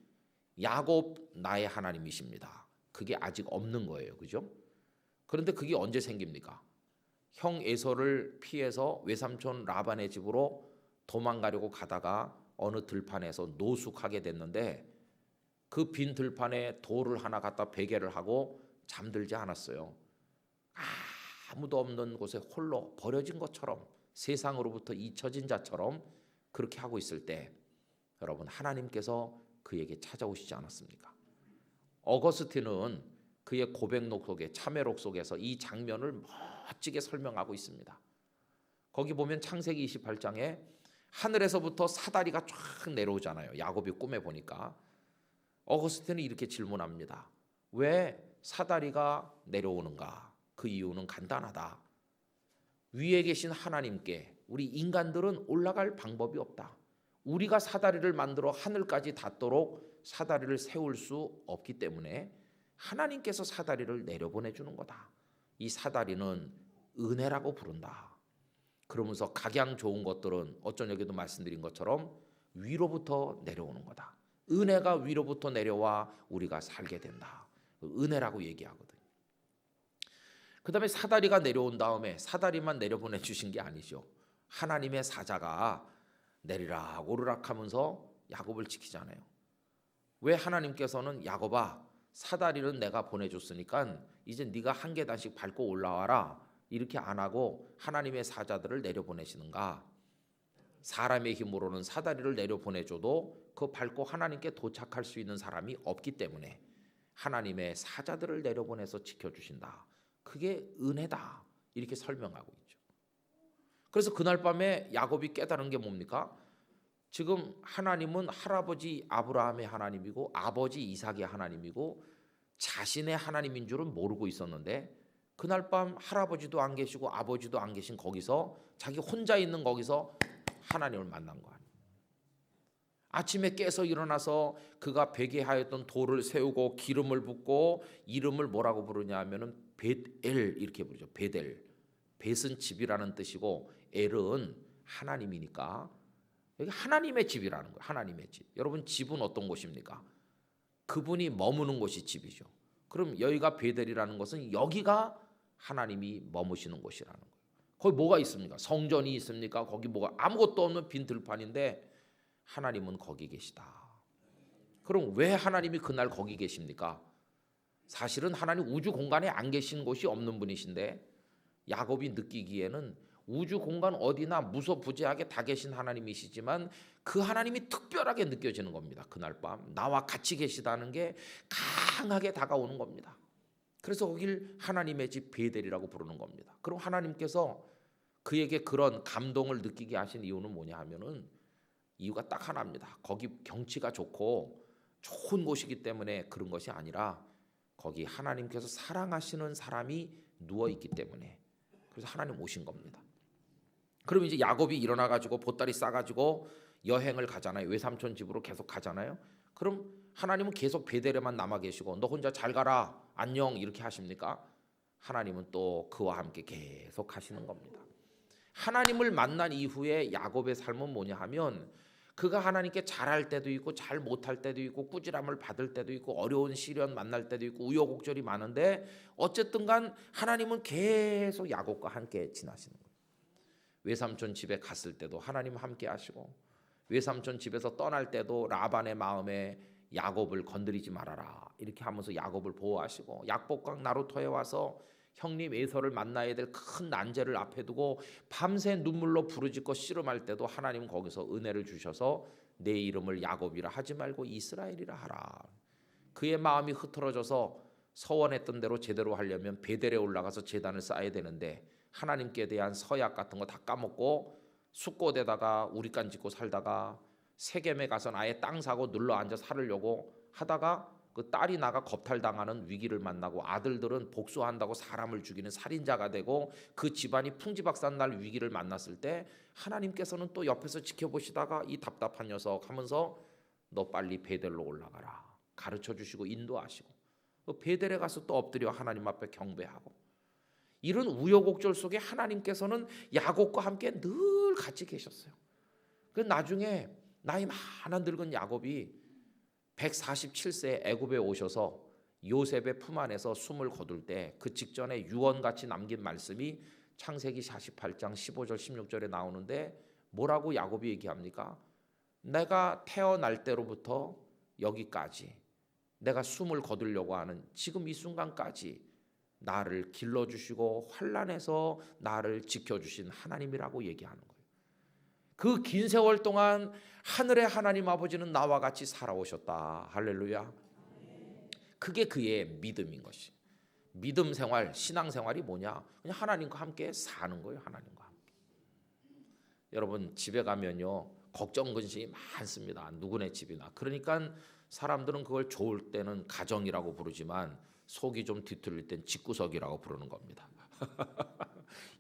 야곱 나의 하나님이십니다. 그게 아직 없는 거예요. 그죠? 그런데 그게 언제 생깁니까? 형 에서를 피해서 외삼촌 라반의 집으로 도망가려고 가다가 어느 들판에서 노숙하게 됐는데 그 빈 들판에 돌을 하나 갖다 베개를 하고 잠들지 않았어요. 아무도 없는 곳에 홀로 버려진 것처럼 세상으로부터 잊혀진 자처럼 그렇게 하고 있을 때 여러분 하나님께서 그에게 찾아오시지 않았습니까? 어거스틴은 그의 고백록 속에 참회록 속에서 이 장면을 멋지게 설명하고 있습니다. 거기 보면 창세기 28장에 하늘에서부터 사다리가 쫙 내려오잖아요. 야곱이 꿈에 보니까 어거스틴은 이렇게 질문합니다. 왜 사다리가 내려오는가? 그 이유는 간단하다. 위에 계신 하나님께 우리 인간들은 올라갈 방법이 없다. 우리가 사다리를 만들어 하늘까지 닿도록 사다리를 세울 수 없기 때문에 하나님께서 사다리를 내려보내주는 거다. 이 사다리는 은혜라고 부른다. 그러면서 각양 좋은 것들은 어쩐 여기도 말씀드린 것처럼 위로부터 내려오는 거다. 은혜가 위로부터 내려와 우리가 살게 된다. 은혜라고 얘기하거든요. 그 다음에 사다리가 내려온 다음에 사다리만 내려보내 주신 게 아니죠. 하나님의 사자가 내리락 오르락 하면서 야곱을 지키잖아요. 왜 하나님께서는 야곱아 사다리는 내가 보내줬으니까 이제 네가 한 계단씩 밟고 올라와라 이렇게 안 하고 하나님의 사자들을 내려보내시는가? 사람의 힘으로는 사다리를 내려보내줘도 그 밟고 하나님께 도착할 수 있는 사람이 없기 때문에 하나님의 사자들을 내려보내서 지켜주신다. 그게 은혜다 이렇게 설명하고 있죠. 그래서 그날 밤에 야곱이 깨달은 게 뭡니까? 지금 하나님은 할아버지 아브라함의 하나님이고 아버지 이삭의 하나님이고 자신의 하나님인 줄은 모르고 있었는데 그날 밤 할아버지도 안 계시고 아버지도 안 계신 거기서 자기 혼자 있는 거기서 하나님을 만난 거 아니에요. 아침에 깨서 일어나서 그가 베개하였던 돌을 세우고 기름을 붓고 이름을 뭐라고 부르냐 하면은 벳엘 이렇게 부르죠. 벳엘. 벳은 집이라는 뜻이고 엘은 하나님이니까 여기 하나님의 집이라는 거예요. 하나님의 집. 여러분 집은 어떤 곳입니까? 그분이 머무는 곳이 집이죠. 그럼 여기가 벳엘이라는 것은 여기가 하나님이 머무시는 곳이라는 거예요. 거기 뭐가 있습니까? 성전이 있습니까? 거기 뭐가 아무것도 없는 빈 들판인데 하나님은 거기 계시다. 그럼 왜 하나님이 그날 거기 계십니까? 사실은 하나님 우주 공간에 안 계신 곳이 없는 분이신데 야곱이 느끼기에는 우주 공간 어디나 무소부재하게 다 계신 하나님이시지만 그 하나님이 특별하게 느껴지는 겁니다. 그날 밤 나와 같이 계시다는 게 강하게 다가오는 겁니다. 그래서 거길 하나님의 집 베델이라고 부르는 겁니다. 그럼 하나님께서 그에게 그런 감동을 느끼게 하신 이유는 뭐냐 하면은 이유가 딱 하나입니다. 거기 경치가 좋고 좋은 곳이기 때문에 그런 것이 아니라 거기 하나님께서 사랑하시는 사람이 누워 있기 때문에, 그래서 하나님 오신 겁니다. 그럼 이제 야곱이 일어나 가지고 보따리 싸 가지고 여행을 가잖아요. 외삼촌 집으로 계속 가잖아요. 그럼 하나님은 계속 베델에만 남아 계시고 너 혼자 잘 가라 안녕 이렇게 하십니까? 하나님은 또 그와 함께 계속 가시는 겁니다. 하나님을 만난 이후에 야곱의 삶은 뭐냐 하면, 그가 하나님께 잘할 때도 있고 잘 못할 때도 있고 꾸지람을 받을 때도 있고 어려운 시련 만날 때도 있고 우여곡절이 많은데, 어쨌든 간 하나님은 계속 야곱과 함께 지나시는 거예요. 외삼촌 집에 갔을 때도 하나님 함께 하시고, 외삼촌 집에서 떠날 때도 라반의 마음에 야곱을 건드리지 말아라 이렇게 하면서 야곱을 보호하시고, 약복강 나루터에 와서 형님 에서를 만나야 될 큰 난제를 앞에 두고 밤새 눈물로 부르짖고 씨름할 때도 하나님은 거기서 은혜를 주셔서 내 이름을 야곱이라 하지 말고 이스라엘이라 하라. 그의 마음이 흐트러져서 서원했던 대로 제대로 하려면 베델에 올라가서 제단을 쌓아야 되는데 하나님께 대한 서약 같은 거 다 까먹고 숫곳에다가 우리간 짓고 살다가 세겜에 가서는 아예 땅 사고 눌러 앉아 살으려고 하다가 그 딸이 나가 겁탈당하는 위기를 만나고, 아들들은 복수한다고 사람을 죽이는 살인자가 되고, 그 집안이 풍지박산 날 위기를 만났을 때 하나님께서는 또 옆에서 지켜보시다가 이 답답한 녀석 하면서 너 빨리 베델로 올라가라 가르쳐 주시고 인도하시고, 베델에 가서 또 엎드려 하나님 앞에 경배하고, 이런 우여곡절 속에 하나님께서는 야곱과 함께 늘 같이 계셨어요. 그 나중에 나이 많은 늙은 야곱이 147세에 애굽에 오셔서 요셉의 품 안에서 숨을 거둘 때 그 직전에 유언같이 남긴 말씀이 창세기 48장 15절 16절에 나오는데, 뭐라고 야곱이 얘기합니까? 내가 태어날 때로부터 여기까지 내가 숨을 거두려고 하는 지금 이 순간까지 나를 길러주시고 환난에서 나를 지켜주신 하나님이라고 얘기하는 거예요. 그 긴 세월 동안 하늘의 하나님 아버지는 나와 같이 살아오셨다. 할렐루야. 그게 그의 믿음인 것이. 믿음 생활, 신앙 생활이 뭐냐? 그냥 하나님과 함께 사는 거예요. 하나님과 함께. 여러분 집에 가면요 걱정 근심이 많습니다. 누구네 집이나. 그러니까 사람들은 그걸 좋을 때는 가정이라고 부르지만 속이 좀 뒤틀릴 땐 집구석이라고 부르는 겁니다.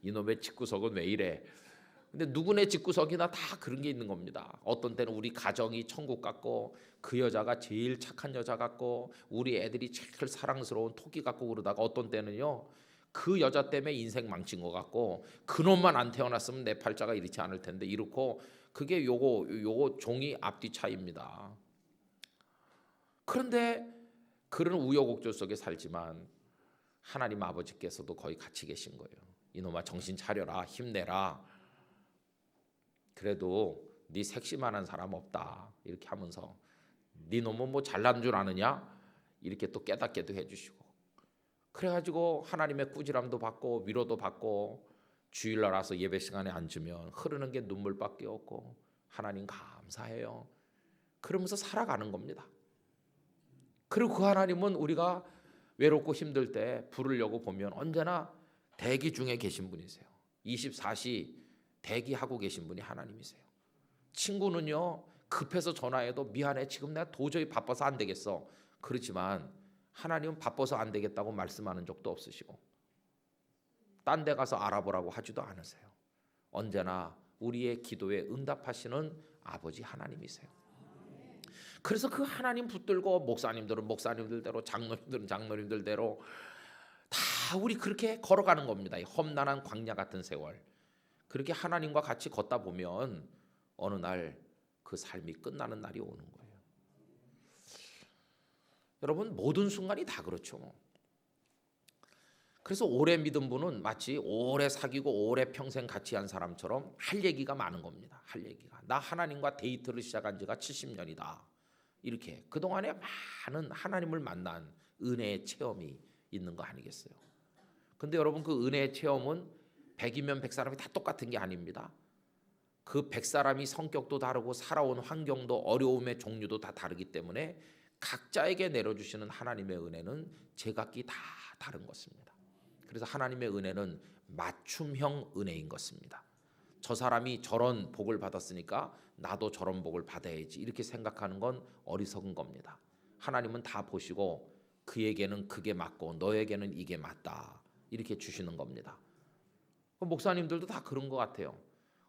이놈의 집구석은 왜 이래? 근데 누구네 집구석이나 다 그런 게 있는 겁니다. 어떤 때는 우리 가정이 천국 같고 그 여자가 제일 착한 여자 같고 우리 애들이 제일 사랑스러운 토끼 같고, 그러다가 어떤 때는요 그 여자 때문에 인생 망친 것 같고 그놈만 안 태어났으면 내 팔자가 이렇지 않을 텐데 이렇고, 그게 요거 종이 앞뒤 차이입니다. 그런데 그런 우여곡절 속에 살지만 하나님 아버지께서도 거의 같이 계신 거예요. 이놈아 정신 차려라, 힘내라. 그래도 네 색시만한 사람 없다 이렇게 하면서, 네 놈은 뭐 잘난 줄 아느냐 이렇게 또 깨닫게도 해주시고, 그래가지고 하나님의 꾸지람도 받고 위로도 받고, 주일날 와서 예배 시간에 앉으면 흐르는 게 눈물밖에 없고 하나님 감사해요 그러면서 살아가는 겁니다. 그리고 그 하나님은 우리가 외롭고 힘들 때 부르려고 보면 언제나 대기 중에 계신 분이세요. 24시 대기하고 계신 분이 하나님이세요. 친구는요 급해서 전화해도 미안해 지금 내가 도저히 바빠서 안 되겠어. 그렇지만 하나님은 바빠서 안 되겠다고 말씀하는 적도 없으시고 딴 데 가서 알아보라고 하지도 않으세요. 언제나 우리의 기도에 응답하시는 아버지 하나님이세요. 그래서 그 하나님 붙들고 목사님들은 목사님들대로, 장로님들은 장로님들대로 다 우리 그렇게 걸어가는 겁니다. 이 험난한 광야 같은 세월. 그렇게 하나님과 같이 걷다 보면 어느 날 그 삶이 끝나는 날이 오는 거예요. 여러분 모든 순간이 다 그렇죠. 그래서 오래 믿은 분은 마치 오래 사귀고 오래 평생 같이 한 사람처럼 할 얘기가 많은 겁니다. 할 얘기가. 나 하나님과 데이트를 시작한 지가 70년이다. 이렇게 그동안에 많은 하나님을 만난 은혜의 체험이 있는 거 아니겠어요? 근데 여러분 그 은혜의 체험은 100이면 100사람이 다 똑같은 게 아닙니다. 그 100사람이 성격도 다르고 살아온 환경도 어려움의 종류도 다 다르기 때문에 각자에게 내려주시는 하나님의 은혜는 제각기 다 다른 것입니다. 그래서 하나님의 은혜는 맞춤형 은혜인 것입니다. 저 사람이 저런 복을 받았으니까 나도 저런 복을 받아야지 이렇게 생각하는 건 어리석은 겁니다. 하나님은 다 보시고 그에게는 그게 맞고 너에게는 이게 맞다 이렇게 주시는 겁니다. 목사님들도 다 그런 것 같아요.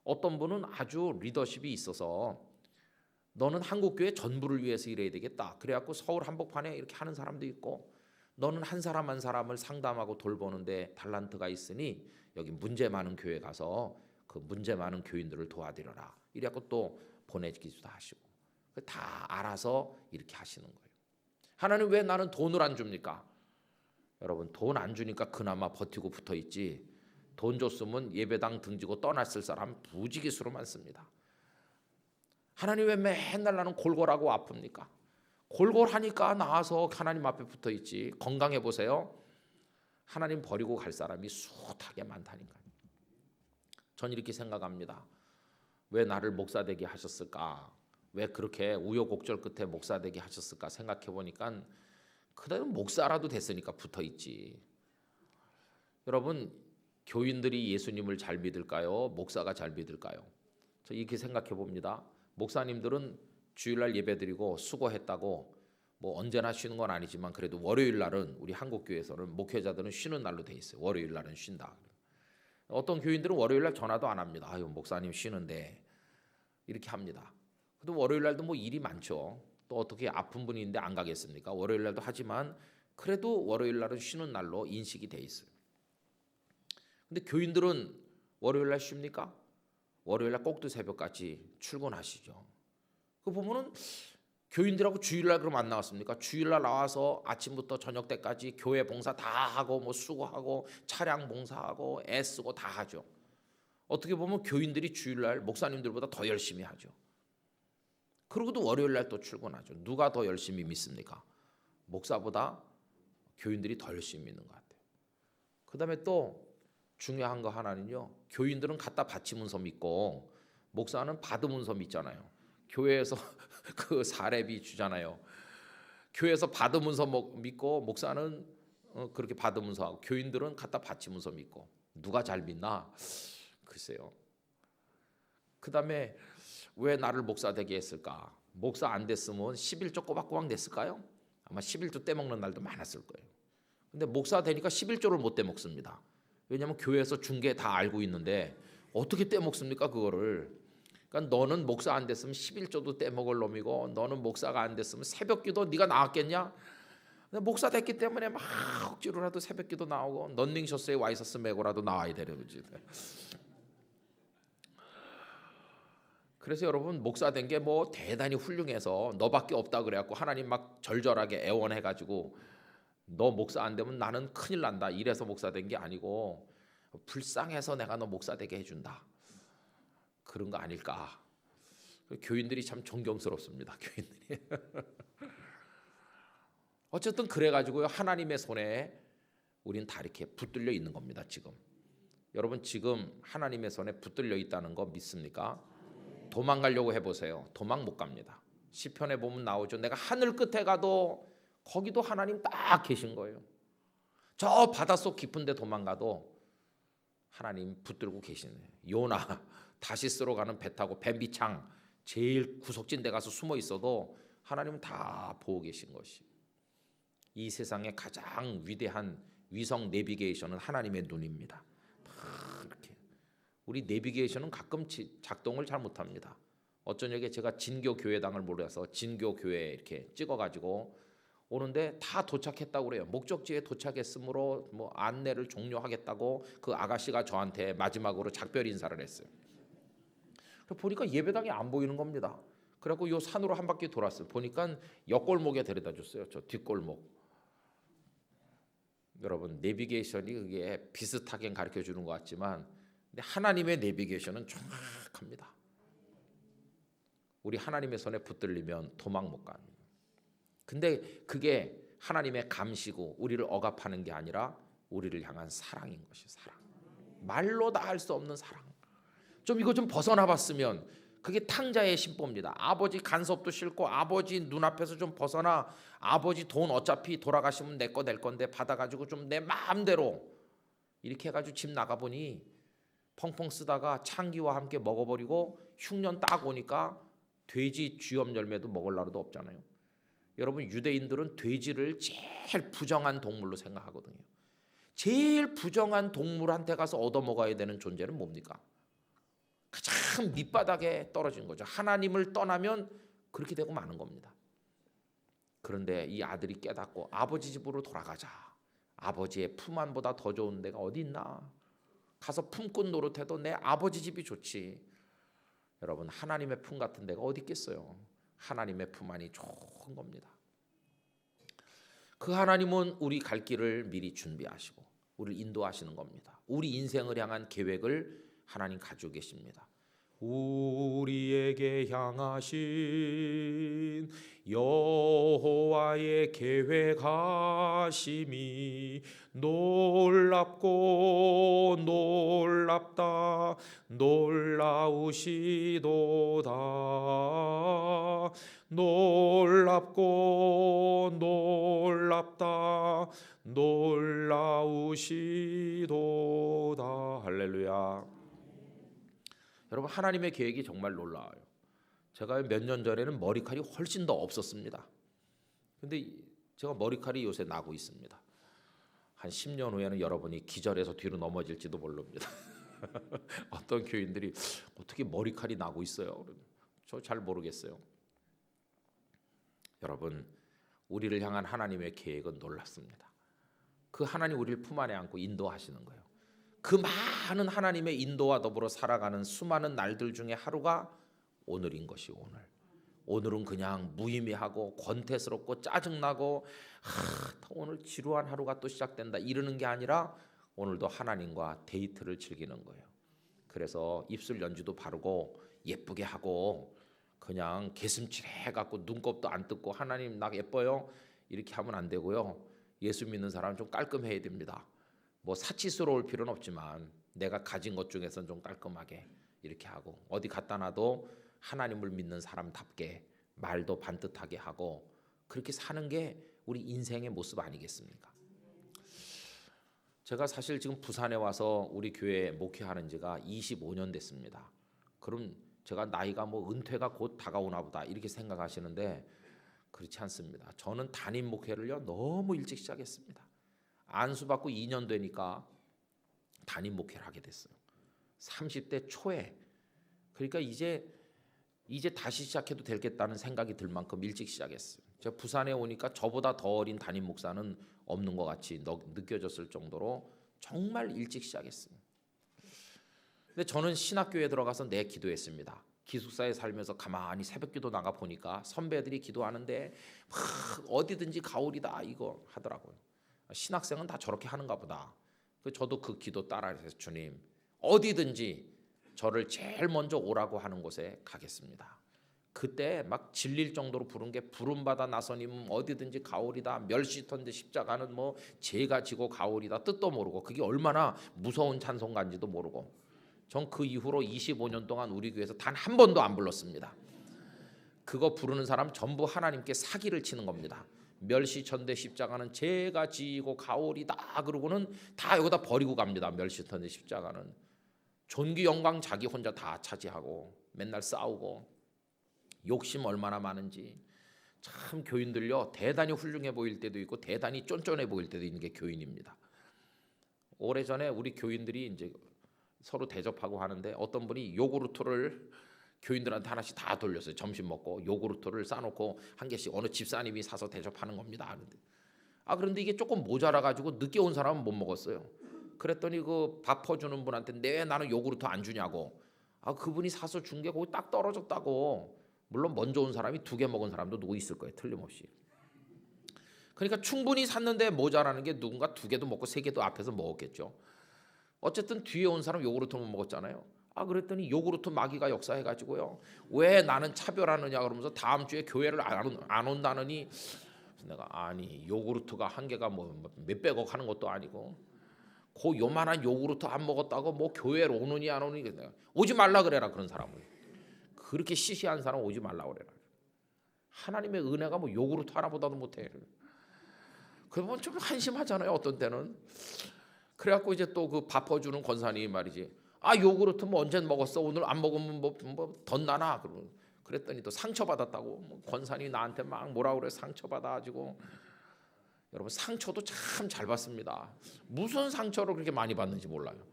어떤 분은 아주 리더십이 있어서 너는 한국교회 전부를 위해서 일해야 되겠다. 그래갖고 서울 한복판에 이렇게 하는 사람도 있고 너는 한 사람 한 사람을 상담하고 돌보는데 달란트가 있으니 여기 문제 많은 교회 가서 그 문제 많은 교인들을 도와드려라. 이래갖고 또 보내기도 하시고 다 알아서 이렇게 하시는 거예요. 하나님 왜 나는 돈을 안 줍니까? 여러분 돈 안 주니까 그나마 버티고 붙어있지 돈 줬으면 예배당 등지고 떠났을 사람 부지기수로 많습니다. 하나님 왜 맨날 나는 골골하고 아픕니까? 골골하니까 나와서 하나님 앞에 붙어있지. 건강해 보세요. 하나님 버리고 갈 사람이 숱하게 많다니까요. 전 이렇게 생각합니다. 왜 나를 목사 되게 하셨을까? 왜 그렇게 우여곡절 끝에 목사 되게 하셨을까 생각해 보니까 그래도 목사라도 됐으니까 붙어있지. 여러분 교인들이 예수님을 잘 믿을까요? 목사가 잘 믿을까요? 저 이렇게 생각해 봅니다. 목사님들은 주일날 예배드리고 수고했다고 뭐 언제나 쉬는 건 아니지만 그래도 월요일 날은 우리 한국교회에서는 목회자들은 쉬는 날로 돼 있어요. 월요일 날은 쉰다. 어떤 교인들은 월요일 날 전화도 안 합니다. 아유 목사님 쉬는데 이렇게 합니다. 그래도 월요일 날도 뭐 일이 많죠. 또 어떻게 아픈 분이 있는데 안 가겠습니까? 월요일 날도 하지만 그래도 월요일 날은 쉬는 날로 인식이 돼 있어요. 근데 교인들은 월요일 날 쉽니까? 월요일 날 꼭두 새벽까지 출근하시죠. 그 보면은 교인들하고 주일날 그럼 안 나왔습니까? 주일날 나와서 아침부터 저녁 때까지 교회 봉사 다 하고 뭐 수고하고 차량 봉사하고 애쓰고 다 하죠. 어떻게 보면 교인들이 주일날 목사님들보다 더 열심히 하죠. 그러고도 월요일날 또 출근하죠. 누가 더 열심히 믿습니까? 목사보다 교인들이 더 열심히 믿는 것 같아요. 그 다음에 또 중요한 거 하나는요. 교인들은 갖다 바치면서 믿고 목사는 받으면서 믿잖아요. 교회에서 그 사례비 주잖아요. 교회에서 받으면서 믿고 목사는 그렇게 받으면서 하고 교인들은 갖다 바치면서 믿고 누가 잘 믿나? 글쎄요. 그 다음에 왜 나를 목사 되게 했을까? 목사 안 됐으면 11조 꼬박꼬박 냈을까요? 아마 11조 떼먹는 날도 많았을 거예요. 근데 목사 되니까 11조를 못 떼먹습니다. 왜냐하면 교회에서 중계 다 알고 있는데 어떻게 떼먹습니까 그거를. 그러니까 너는 목사 안 됐으면 11조도 떼먹을 놈이고 너는 목사가 안 됐으면 새벽기도 네가 나왔겠냐? 목사 됐기 때문에 막 억지로라도 새벽기도 나오고 런닝쇼스에 와이셔츠 메고라도 나와야 되는 거지. 그래서 여러분 목사 된 게 뭐 대단히 훌륭해서 너밖에 없다 그래갖고 하나님 막 절절하게 애원해가지고 너 목사 안 되면 나는 큰일 난다 이래서 목사 된 게 아니고 불쌍해서 내가 너 목사 되게 해준다 그런 거 아닐까. 교인들이 참 존경스럽습니다. 교인들이. 어쨌든 그래가지고요 하나님의 손에 우린 다 이렇게 붙들려 있는 겁니다. 지금 여러분 지금 하나님의 손에 붙들려 있다는 거 믿습니까? 도망가려고 해보세요. 도망 못 갑니다. 시편에 보면 나오죠. 내가 하늘 끝에 가도 거기도 하나님 딱 계신 거예요. 저 바닷속 깊은 데 도망가도 하나님 붙들고 계시네요. 요나 다시스로 가는 배 타고 뱀비창 제일 구석진 데 가서 숨어 있어도 하나님은 다 보고 계신 것이. 이 세상의 가장 위대한 위성 내비게이션은 하나님의 눈입니다. 이렇게. 우리 내비게이션은 가끔 작동을 잘 못합니다. 어쩐 적에 제가 진교 교회당을 몰라서 진교 교회에 이렇게 찍어가지고 오는데 다 도착했다고 그래요. 목적지에 도착했으므로 뭐 안내를 종료하겠다고 그 아가씨가 저한테 마지막으로 작별 인사를 했어요. 보니까 예배당이 안 보이는 겁니다. 그래갖고 요 산으로 한 바퀴 돌았어요. 보니까 옆골목에 데려다 줬어요. 저 뒷골목. 여러분 내비게이션이 그게 비슷하게 가르쳐 주는 것 같지만 근데 하나님의 내비게이션은 정확합니다. 우리 하나님의 손에 붙들리면 도망 못 갑니다. 근데 그게 하나님의 감시고 우리를 억압하는 게 아니라 우리를 향한 사랑인 것이 사랑. 말로 다 할 수 없는 사랑. 좀 이거 좀 벗어나 봤으면 그게 탕자의 심보입니다. 아버지 간섭도 싫고 아버지 눈앞에서 좀 벗어나 아버지 돈 어차피 돌아가시면 내 거 낼 건데 받아가지고 좀 내 마음대로 이렇게 해가지고 집 나가보니 펑펑 쓰다가 창기와 함께 먹어버리고 흉년 딱 오니까 돼지 쥐염 열매도 먹을 나라도 없잖아요. 여러분, 유대인들은 돼지를 제일 부정한 동물로 생각하거든요. 제일 부정한 동물한테 가서 얻어먹어야 되는 존재는 뭡니까? 가장 밑바닥에 떨어진 거죠. 하나님을 떠나면 그렇게 되고 마는 겁니다. 그런데 이 아들이 깨닫고 아버지 집으로 돌아가자. 아버지의 품 안보다 더 좋은 데가 어디 있나? 가서 품꾼 노릇해도 내 아버지 집이 좋지. 여러분, 하나님의 품 같은 데가 어디 있겠어요? 하나님의 품 안이 좋은 겁니다. 그 하나님은 우리 갈 길을 미리 준비하시고 우리를 인도하시는 겁니다. 우리 인생을 향한 계획을 하나님 가지고 계십니다. 우리에게 향하신 여호와의 계획하심이 놀랍고 놀랍다 놀라우시도다 놀랍고 놀랍다 놀라우시도다. 할렐루야. 여러분, 하나님의 계획이 정말 놀라워요. 제가 몇 년 전에는 머리칼이 훨씬 더 없었습니다. 근데 제가 머리칼이 요새 나고 있습니다. 한 10년 후에는 여러분이 기절해서 뒤로 넘어질지도 모릅니다. 어떤 교인들이 어떻게 머리칼이 나고 있어요? 저 잘 모르겠어요. 여러분, 우리를 향한 하나님의 계획은 놀랍습니다. 그 하나님 우리를 품 안에 안고 인도하시는 거예요. 그 많은 하나님의 인도와 더불어 살아가는 수많은 날들 중에 하루가 오늘인 것이 오늘은 그냥 무의미하고 권태스럽고 짜증나고 오늘 지루한 하루가 또 시작된다 이러는 게 아니라 오늘도 하나님과 데이트를 즐기는 거예요. 그래서 입술 연주도 바르고 예쁘게 하고 그냥 개슴츠레해갖고 눈곱도 안 뜯고 하나님 나 예뻐요 이렇게 하면 안 되고요. 예수 믿는 사람은 좀 깔끔해야 됩니다. 뭐 사치스러울 필요는 없지만 내가 가진 것 중에서는 좀 깔끔하게 이렇게 하고 어디 갖다 놔도 하나님을 믿는 사람답게 말도 반듯하게 하고 그렇게 사는 게 우리 인생의 모습 아니겠습니까? 제가 사실 지금 부산에 와서 우리 교회 목회하는 지가 25년 됐습니다. 그럼 제가 나이가 뭐 은퇴가 곧 다가오나 보다 이렇게 생각하시는데 그렇지 않습니다. 저는 담임 목회를요 너무 일찍 시작했습니다. 안수받고 2년 되니까 담임 목회를 하게 됐어요. 30대 초에. 그러니까 이제 다시 시작해도 되겠다는 생각이 들 만큼 일찍 시작했어요. 제가 부산에 오니까 저보다 더 어린 담임 목사는 없는 것 같이 느껴졌을 정도로 정말 일찍 시작했어요. 근데 저는 신학교에 들어가서 내 기도했습니다. 기숙사에 살면서 가만히 새벽기도 나가 보니까 선배들이 기도하는데 막 어디든지 가오리다 이거 하더라고요. 신학생은 다 저렇게 하는가 보다. 저도 그 기도 따라해서 주님 어디든지 저를 제일 먼저 오라고 하는 곳에 가겠습니다. 그때 막 질릴 정도로 부른 게 부름받아 나서님 어디든지 가오리다 멸시턴데 십자가는 뭐 죄가 지고 가오리다 뜻도 모르고 그게 얼마나 무서운 찬송가인지도 모르고 전 그 이후로 25년 동안 우리 교회에서 단 한 번도 안 불렀습니다. 그거 부르는 사람 전부 하나님께 사기를 치는 겁니다. 멸시천대 십자가는 죄가 지고 가오리다 그러고는 다 여기다 버리고 갑니다. 멸시천대 십자가는 존귀 영광 자기 혼자 다 차지하고 맨날 싸우고 욕심 얼마나 많은지. 참 교인들요 대단히 훌륭해 보일 때도 있고 대단히 쫀쫀해 보일 때도 있는 게 교인입니다. 오래전에 우리 교인들이 이제 서로 대접하고 하는데 어떤 분이 요구르트를 교인들한테 하나씩 다 돌렸어요. 점심 먹고 요구르트를 싸놓고 한 개씩 어느 집사님이 사서 대접하는 겁니다. 그런데 이게 조금 모자라 가지고 늦게 온 사람은 못 먹었어요. 그랬더니 그 밥 퍼주는 분한테 내 나는 요구르트 안 주냐고. 그분이 사서 준 게 거기 딱 떨어졌다고. 물론 먼저 온 사람이 2개 먹은 사람도 누구 있을 거예요. 틀림없이. 그러니까 충분히 샀는데 모자라는 게 누군가 2개도 먹고 3개도 앞에서 먹었겠죠. 어쨌든 뒤에 온 사람 요구르트 못 먹었잖아요. 그랬더니 요구르트 마귀가 역사해가지고요. 왜 나는 차별하느냐 그러면서 다음 주에 교회를 안 온다느니 내가 아니 요구르트가 한 개가 뭐 몇백억 하는 것도 아니고 그 요만한 요구르트 안 먹었다고 뭐 교회를 오느니 안 오느니 내가 오지 말라 그래라 그런 사람을. 그렇게 시시한 사람 오지 말라 그래라. 하나님의 은혜가 뭐 요구르트 하나보다도 못해. 그러면 좀 한심하잖아요 어떤 때는. 그래갖고 이제 또 그 밥 퍼주는 권사님이 말이지. 아, 요구르트 뭐 언제 먹었어? 오늘 안 먹으면 뭐 덧나나? 그랬더니 또 상처받았다고. 뭐 권사님 나한테 막 뭐라 그래, 상처받아가지고. 여러분, 상처도 참 잘 받습니다. 무슨 상처를 그렇게 많이 받는지 몰라요.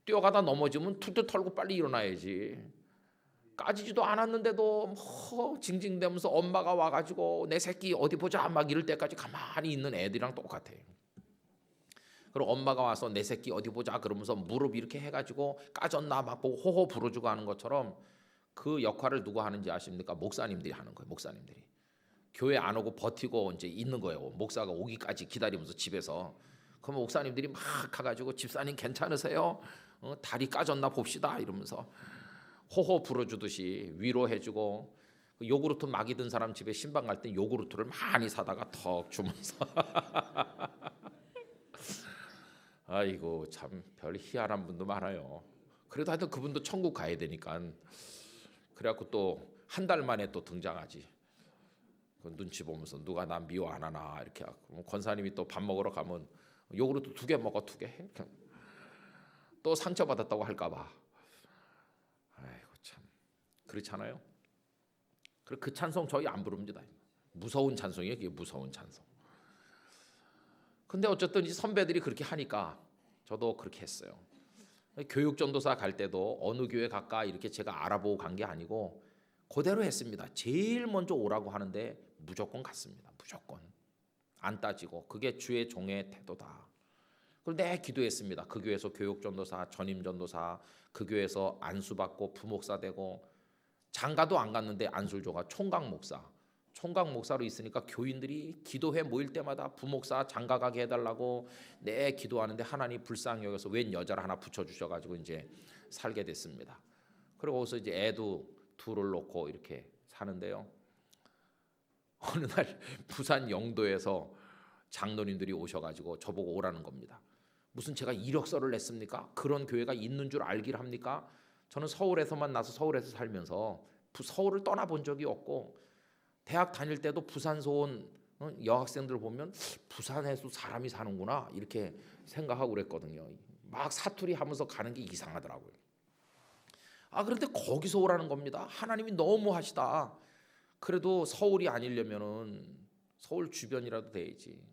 뛰어가다 넘어지면 툴툴 털고 빨리 일어나야지. 까지지도 않았는데도 뭐 징징대면서 엄마가 와가지고 내 새끼 어디 보자 막 이럴 때까지 가만히 있는 애들이랑 똑같아요. 그리고 엄마가 와서 내 새끼 어디 보자 그러면서 무릎 이렇게 해가지고 까졌나 막 보고 호호 불어주고 하는 것처럼 그 역할을 누가 하는지 아십니까? 목사님들이 하는 거예요. 목사님들이. 교회 안 오고 버티고 이제 있는 거예요. 목사가 오기까지 기다리면서 집에서. 그러면 목사님들이 막 가가지고 집사님 괜찮으세요? 다리 까졌나 봅시다 이러면서 호호 불어주듯이 위로해주고, 요구르트 막이 든 사람 집에 신방 갈 때 요구르트를 많이 사다가 턱 주면서 아이고 참 별 희한한 분도 많아요. 그래도 하여튼 그분도 천국 가야 되니까 그래갖고 또 한 달 만에 또 등장하지. 그 눈치 보면서 누가 나 미워 안 하나 이렇게 하고, 권사님이 또 밥 먹으러 가면 요구르트 2개 먹어 2개 또 상처받았다고 할까봐. 아이고 참 그렇잖아요. 그리고 그 찬송 저희 안 부릅니다. 무서운 찬송이에요. 그게 무서운 찬송. 근데 어쨌든 이 선배들이 그렇게 하니까 저도 그렇게 했어요. 교육전도사 갈 때도 어느 교회 갈까 이렇게 제가 알아보고 간 게 아니고 그대로 했습니다. 제일 먼저 오라고 하는데 무조건 갔습니다. 무조건 안 따지고. 그게 주의 종의 태도다. 그리고 내 기도했습니다. 그 교회에서 교육전도사, 전임전도사, 그 교회에서 안수받고 부목사 되고, 장가도 안 갔는데 안술조가 총각 목사. 총각 목사로 있으니까 교인들이 기도회 모일 때마다 부목사 장가 가게 해달라고 내 기도하는데 하나님 불쌍히 여겨서 웬 여자를 하나 붙여주셔가지고 이제 살게 됐습니다. 그리고 거기서 이제 애도 둘을 놓고 이렇게 사는데요. 어느 날 부산 영도에서 장로님들이 오셔가지고 저보고 오라는 겁니다. 무슨 제가 이력서를 냈습니까? 그런 교회가 있는 줄 알기를 합니까? 저는 서울에서만 나서 서울에서 살면서 서울을 떠나본 적이 없고, 대학 다닐 때도 부산서 온 여학생들 보면 부산에서 사람이 사는구나 이렇게 생각하고 그랬거든요. 막 사투리 하면서 가는 게 이상하더라고요. 그런데 거기서 오라는 겁니다. 하나님이 너무 하시다. 그래도 서울이 아니려면은 서울 주변이라도 돼야지.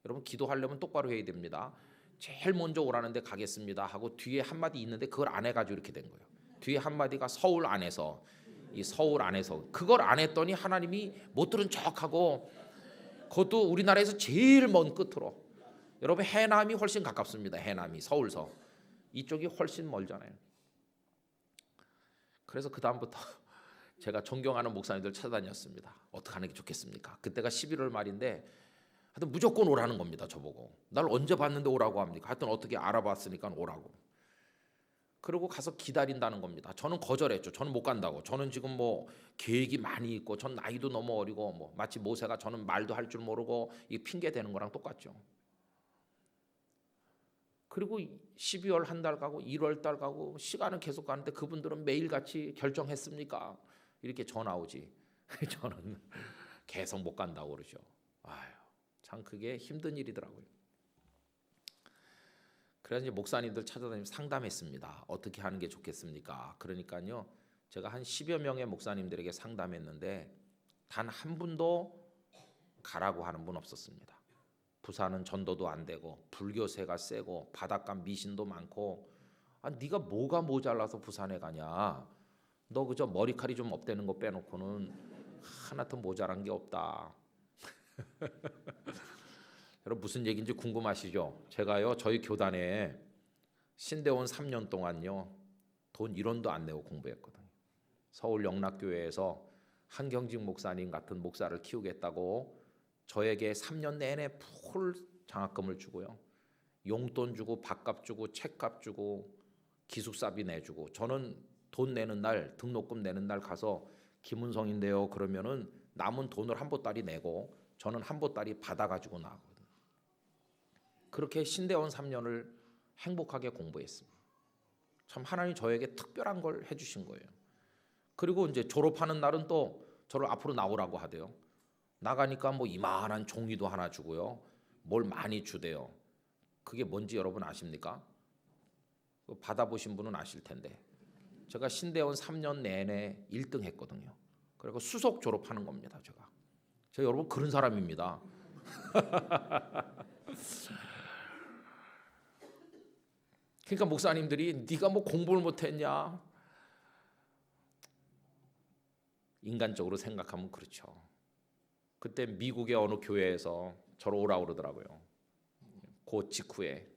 여러분, 기도하려면 똑바로 해야 됩니다. 제일 먼저 오라는데 가겠습니다 하고 뒤에 한마디 있는데 그걸 안 해가지고 이렇게 된 거예요. 뒤에 한마디가 서울 안에서, 이 서울 안에서 그걸 안 했더니 하나님이 못 들은 척하고, 그것도 우리나라에서 제일 먼 끝으로. 여러분, 해남이 훨씬 가깝습니다. 해남이 서울서 이쪽이 훨씬 멀잖아요. 그래서 그 다음부터 제가 존경하는 목사님들 찾아다녔습니다. 어떻게 하는 게 좋겠습니까? 그때가 11월 말인데 하여튼 무조건 오라는 겁니다. 저보고 날 언제 봤는데 오라고 합니까? 하여튼 어떻게 알아봤으니까 오라고. 그리고 가서 기다린다는 겁니다. 저는 거절했죠. 저는 못 간다고. 저는 지금 뭐 계획이 많이 있고, 전 나이도 너무 어리고, 뭐 마치 모세가 저는 말도 할 줄 모르고 이 핑계 대는 거랑 똑같죠. 그리고 12월 한 달 가고 1월 달 가고 시간은 계속 가는데 그분들은 매일같이 결정했습니까? 이렇게 전화 오지. 저는 계속 못 간다고 그러죠. 아유, 참 그게 힘든 일이더라고요. 그래서 이제 목사님들 찾아다니면서 상담했습니다. 어떻게 하는 게 좋겠습니까? 그러니까요, 제가 한 10여 명의 목사님들에게 상담했는데 단 한 분도 가라고 하는 분 없었습니다. 부산은 전도도 안 되고 불교세가 세고 바닷가 미신도 많고, 네가 뭐가 모자라서 부산에 가냐? 너 그저 머리칼이 좀 업되는 거 빼놓고는 하나도 모자란 게 없다. 여러분, 무슨 얘기인지 궁금하시죠? 제가요 저희 교단에 신대원 3년 동안요 돈 1원도 안 내고 공부했거든요. 서울 영락교회에서 한경직 목사님 같은 목사를 키우겠다고 저에게 3년 내내 풀 장학금을 주고요, 용돈 주고 밥값 주고 책값 주고 기숙사비 내주고, 저는 돈 내는 날, 등록금 내는 날 가서 김은성인데요 그러면은 남은 돈을 한 보따리 내고 저는 한 보따리 받아가지고 나가거든요. 그렇게 신대원 3년을 행복하게 공부했습니다. 참 하나님 저에게 특별한 걸 해주신 거예요. 그리고 이제 졸업하는 날은 또 저를 앞으로 나오라고 하대요. 나가니까 뭐 이만한 종이도 하나 주고요, 뭘 많이 주대요. 그게 뭔지 여러분 아십니까? 받아보신 분은 아실 텐데 제가 신대원 3년 내내 1등 했거든요. 그리고 수석 졸업하는 겁니다. 제가 여러분 그런 사람입니다. 그러니까 목사님들이 네가 뭐 공부를 못했냐? 인간적으로 생각하면 그렇죠. 그때 미국의 어느 교회에서 저를 오라고 그러더라고요. 그 직후에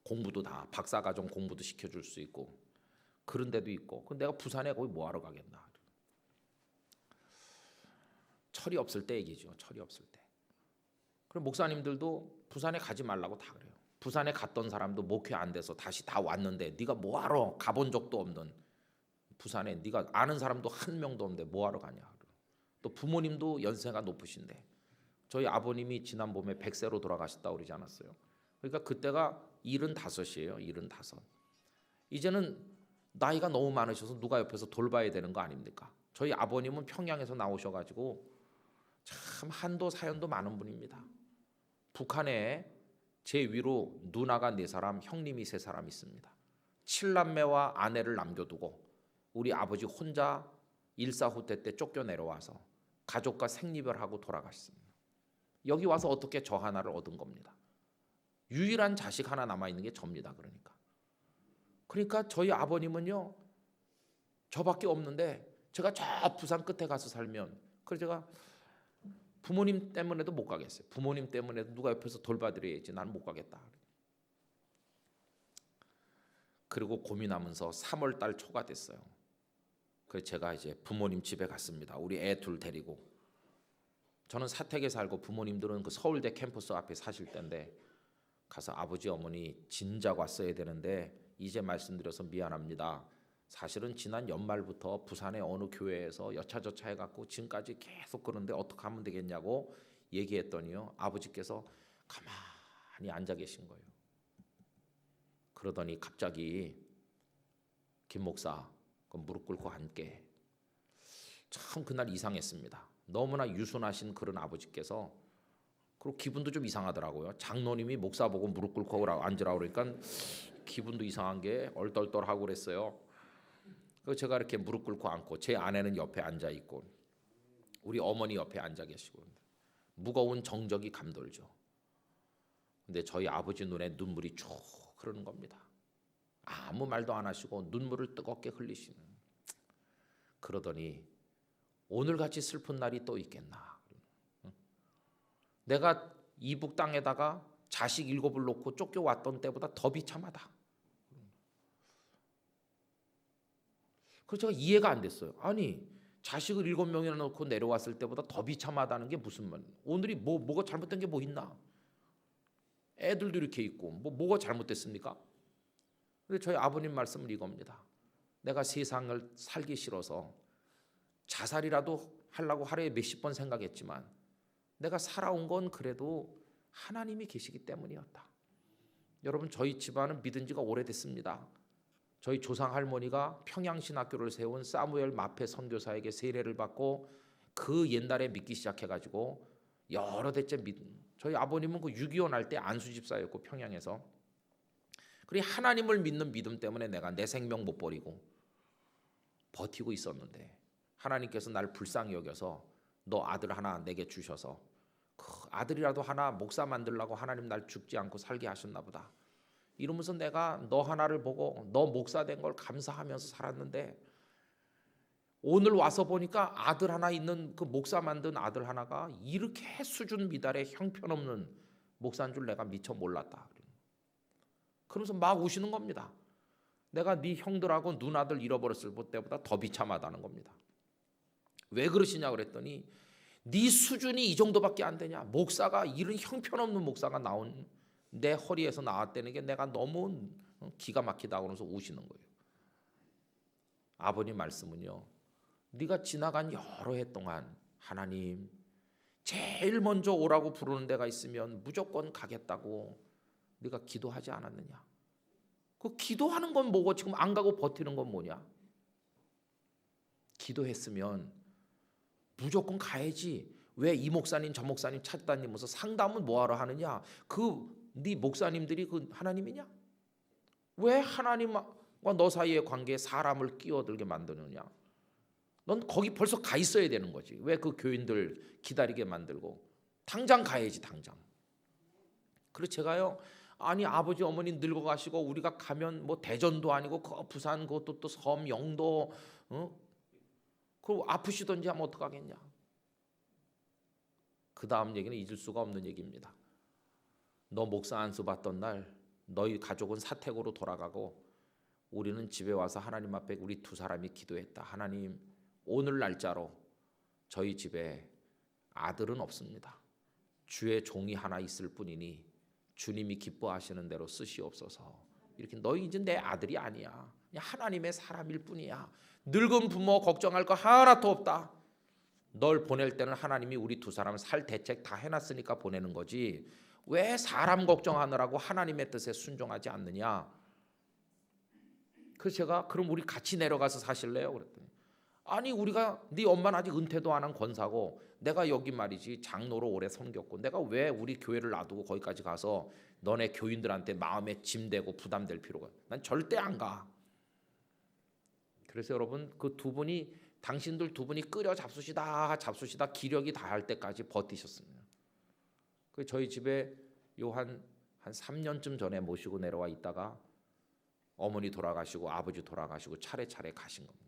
공부도 다 박사과정 공부도 시켜줄 수 있고 그런 데도 있고 내가 부산에 거기 뭐하러 가겠나. 철이 없을 때 얘기죠. 철이 없을 때. 그럼 목사님들도 부산에 가지 말라고 다 그래요. 부산에 갔던 사람도 목회 안 돼서 다시 다 왔는데 네가 뭐하러 가본 적도 없는 부산에 네가 아는 사람도 한 명도 없는데 뭐하러 가냐. 또 부모님도 연세가 높으신데 저희 아버님이 지난 봄에 100세로 돌아가셨다고 그러지 않았어요. 그러니까 그때가 75이에요. 75. 이제는 나이가 너무 많으셔서 누가 옆에서 돌봐야 되는 거 아닙니까? 저희 아버님은 평양에서 나오셔가지고 참 한도 사연도 많은 분입니다. 북한에 제 위로 누나가 4사람, 형님이 3사람 있습니다. 7남매와 아내를 남겨두고 우리 아버지 혼자 일사후퇴 때 쫓겨 내려와서 가족과 생리별하고 돌아가셨습니다. 여기 와서 어떻게 저 하나를 얻은 겁니다. 유일한 자식 하나 남아있는 게 접니다. 그러니까 저희 아버님은요 저밖에 없는데 제가 저 부산 끝에 가서 살면 그래서 제가 부모님 때문에도 못 가겠어요. 부모님 때문에도 누가 옆에서 돌봐드려야지 나는 못 가겠다. 그리고 고민하면서 3월 달 초가 됐어요. 그래서 제가 이제 부모님 집에 갔습니다. 우리 애 둘 데리고. 저는 사택에 살고 부모님들은 그 서울대 캠퍼스 앞에 사실 때인데 가서 아버지 어머니 진작 왔어야 되는데 이제 말씀드려서 미안합니다. 사실은 지난 연말부터 부산의 어느 교회에서 여차저차 해갖고 지금까지 계속 그러는데 어떻게 하면 되겠냐고 얘기했더니요 아버지께서 가만히 앉아 계신 거예요. 그러더니 갑자기 김 목사 무릎 꿇고 앉게. 참 그날 이상했습니다. 너무나 유순하신 그런 아버지께서 그리고 기분도 좀 이상하더라고요. 장로님이 목사 보고 무릎 꿇고 앉으라고 그러니까 기분도 이상한 게 얼떨떨하고 그랬어요. 그래서 제가 이렇게 무릎 꿇고 앉고 제 아내는 옆에 앉아 있고 우리 어머니 옆에 앉아 계시고 무거운 정적이 감돌죠. 근데 저희 아버지 눈에 눈물이 쭉 흐르는 겁니다. 아무 말도 안 하시고 눈물을 뜨겁게 흘리시는. 그러더니 오늘같이 슬픈 날이 또 있겠나. 내가 이북 땅에다가 자식 7을 놓고 쫓겨왔던 때보다 더 비참하다. 그래서 제가 이해가 안 됐어요. 아니 자식을 7명이나 놓고 내려왔을 때보다 더 비참하다는 게 무슨 말? 오늘이 뭐가 잘못된 게 뭐 있나? 애들도 이렇게 있고 뭐가 잘못됐습니까? 근데 저희 아버님 말씀은 이겁니다. 내가 세상을 살기 싫어서 자살이라도 하려고 하루에 몇십 번 생각했지만 내가 살아온 건 그래도 하나님이 계시기 때문이었다. 여러분 저희 집안은 믿은 지가 오래됐습니다. 저희 조상 할머니가 평양신학교를 세운 사무엘 마페 선교사에게 세례를 받고 그 옛날에 믿기 시작해가지고 여러 대째 저희 아버님은 그 6.25 날 때 안수집사였고 평양에서 그리고 하나님을 믿는 믿음 때문에 내가 내 생명 못 버리고 버티고 있었는데 하나님께서 날 불쌍히 여겨서 너 아들 하나 내게 주셔서 그 아들이라도 하나 목사 만들라고 하나님 날 죽지 않고 살게 하셨나 보다. 이러면서 내가 너 하나를 보고 너 목사 된 걸 감사하면서 살았는데 오늘 와서 보니까 아들 하나 있는 그 목사 만든 아들 하나가 이렇게 수준 미달의 형편없는 목사인 줄 내가 미처 몰랐다. 그러면서 막 우시는 겁니다. 내가 네 형들하고 누나들 잃어버렸을 때보다 더 비참하다는 겁니다. 왜 그러시냐 그랬더니 네 수준이 이 정도밖에 안 되냐. 목사가 이런 형편없는 목사가 나온 내 허리에서 나왔다는 게 내가 너무 기가 막히다 그러면서 우시는 거예요. 아버님 말씀은요. 네가 지나간 여러 해 동안 하나님 제일 먼저 오라고 부르는 데가 있으면 무조건 가겠다고 네가 기도하지 않았느냐. 그 기도하는 건 뭐고 지금 안 가고 버티는 건 뭐냐. 기도했으면 무조건 가야지. 왜 이 목사님 저 목사님 찾다니면서 상담은 뭐하러 하느냐. 그 네 목사님들이 그 하나님이냐. 왜 하나님과 너 사이의 관계에 사람을 끼어들게 만드느냐? 넌 거기 벌써 가 있어야 되는 거지. 왜 그 교인들 기다리게 만들고? 당장 가야지, 당장. 그래서 제가요, 아니 아버지 어머니 늙어가시고 우리가 가면 뭐 대전도 아니고 그 부산 그것도 또 섬 영도, 그 아프시던지 하면 어떡하겠냐. 그 다음 얘기는 잊을 수가 없는 얘기입니다. 너 목사 안수 받던 날 너희 가족은 사택으로 돌아가고 우리는 집에 와서 하나님 앞에 우리 두 사람이 기도했다. 하나님, 오늘 날짜로 저희 집에 아들은 없습니다. 주의 종이 하나 있을 뿐이니 주님이 기뻐하시는 대로 쓰시옵소서. 이렇게 너희 이제 내 아들이 아니야. 그냥 하나님의 사람일 뿐이야. 늙은 부모 걱정할 거 하나도 없다. 널 보낼 때는 하나님이 우리 두 사람을 살 대책 다 해놨으니까 보내는 거지. 왜 사람 걱정하느라고 하나님의 뜻에 순종하지 않느냐. 그래서 제가 그럼 우리 같이 내려가서 사실래요? 그랬더니 아니 우리가 네 엄마는 아직 은퇴도 안 한 권사고 내가 여기 말이지 장로로 오래 섬겼고 내가 왜 우리 교회를 놔두고 거기까지 가서 너네 교인들한테 마음에 짐되고 부담될 필요가. 난 절대 안 가. 그래서 여러분 그 두 분이 당신들 두 분이 끓여 잡수시다 기력이 다할 때까지 버티셨습니다. 그 저희 집에 한 3년쯤 전에 모시고 내려와 있다가 어머니 돌아가시고 아버지 돌아가시고 차례차례 가신 겁니다.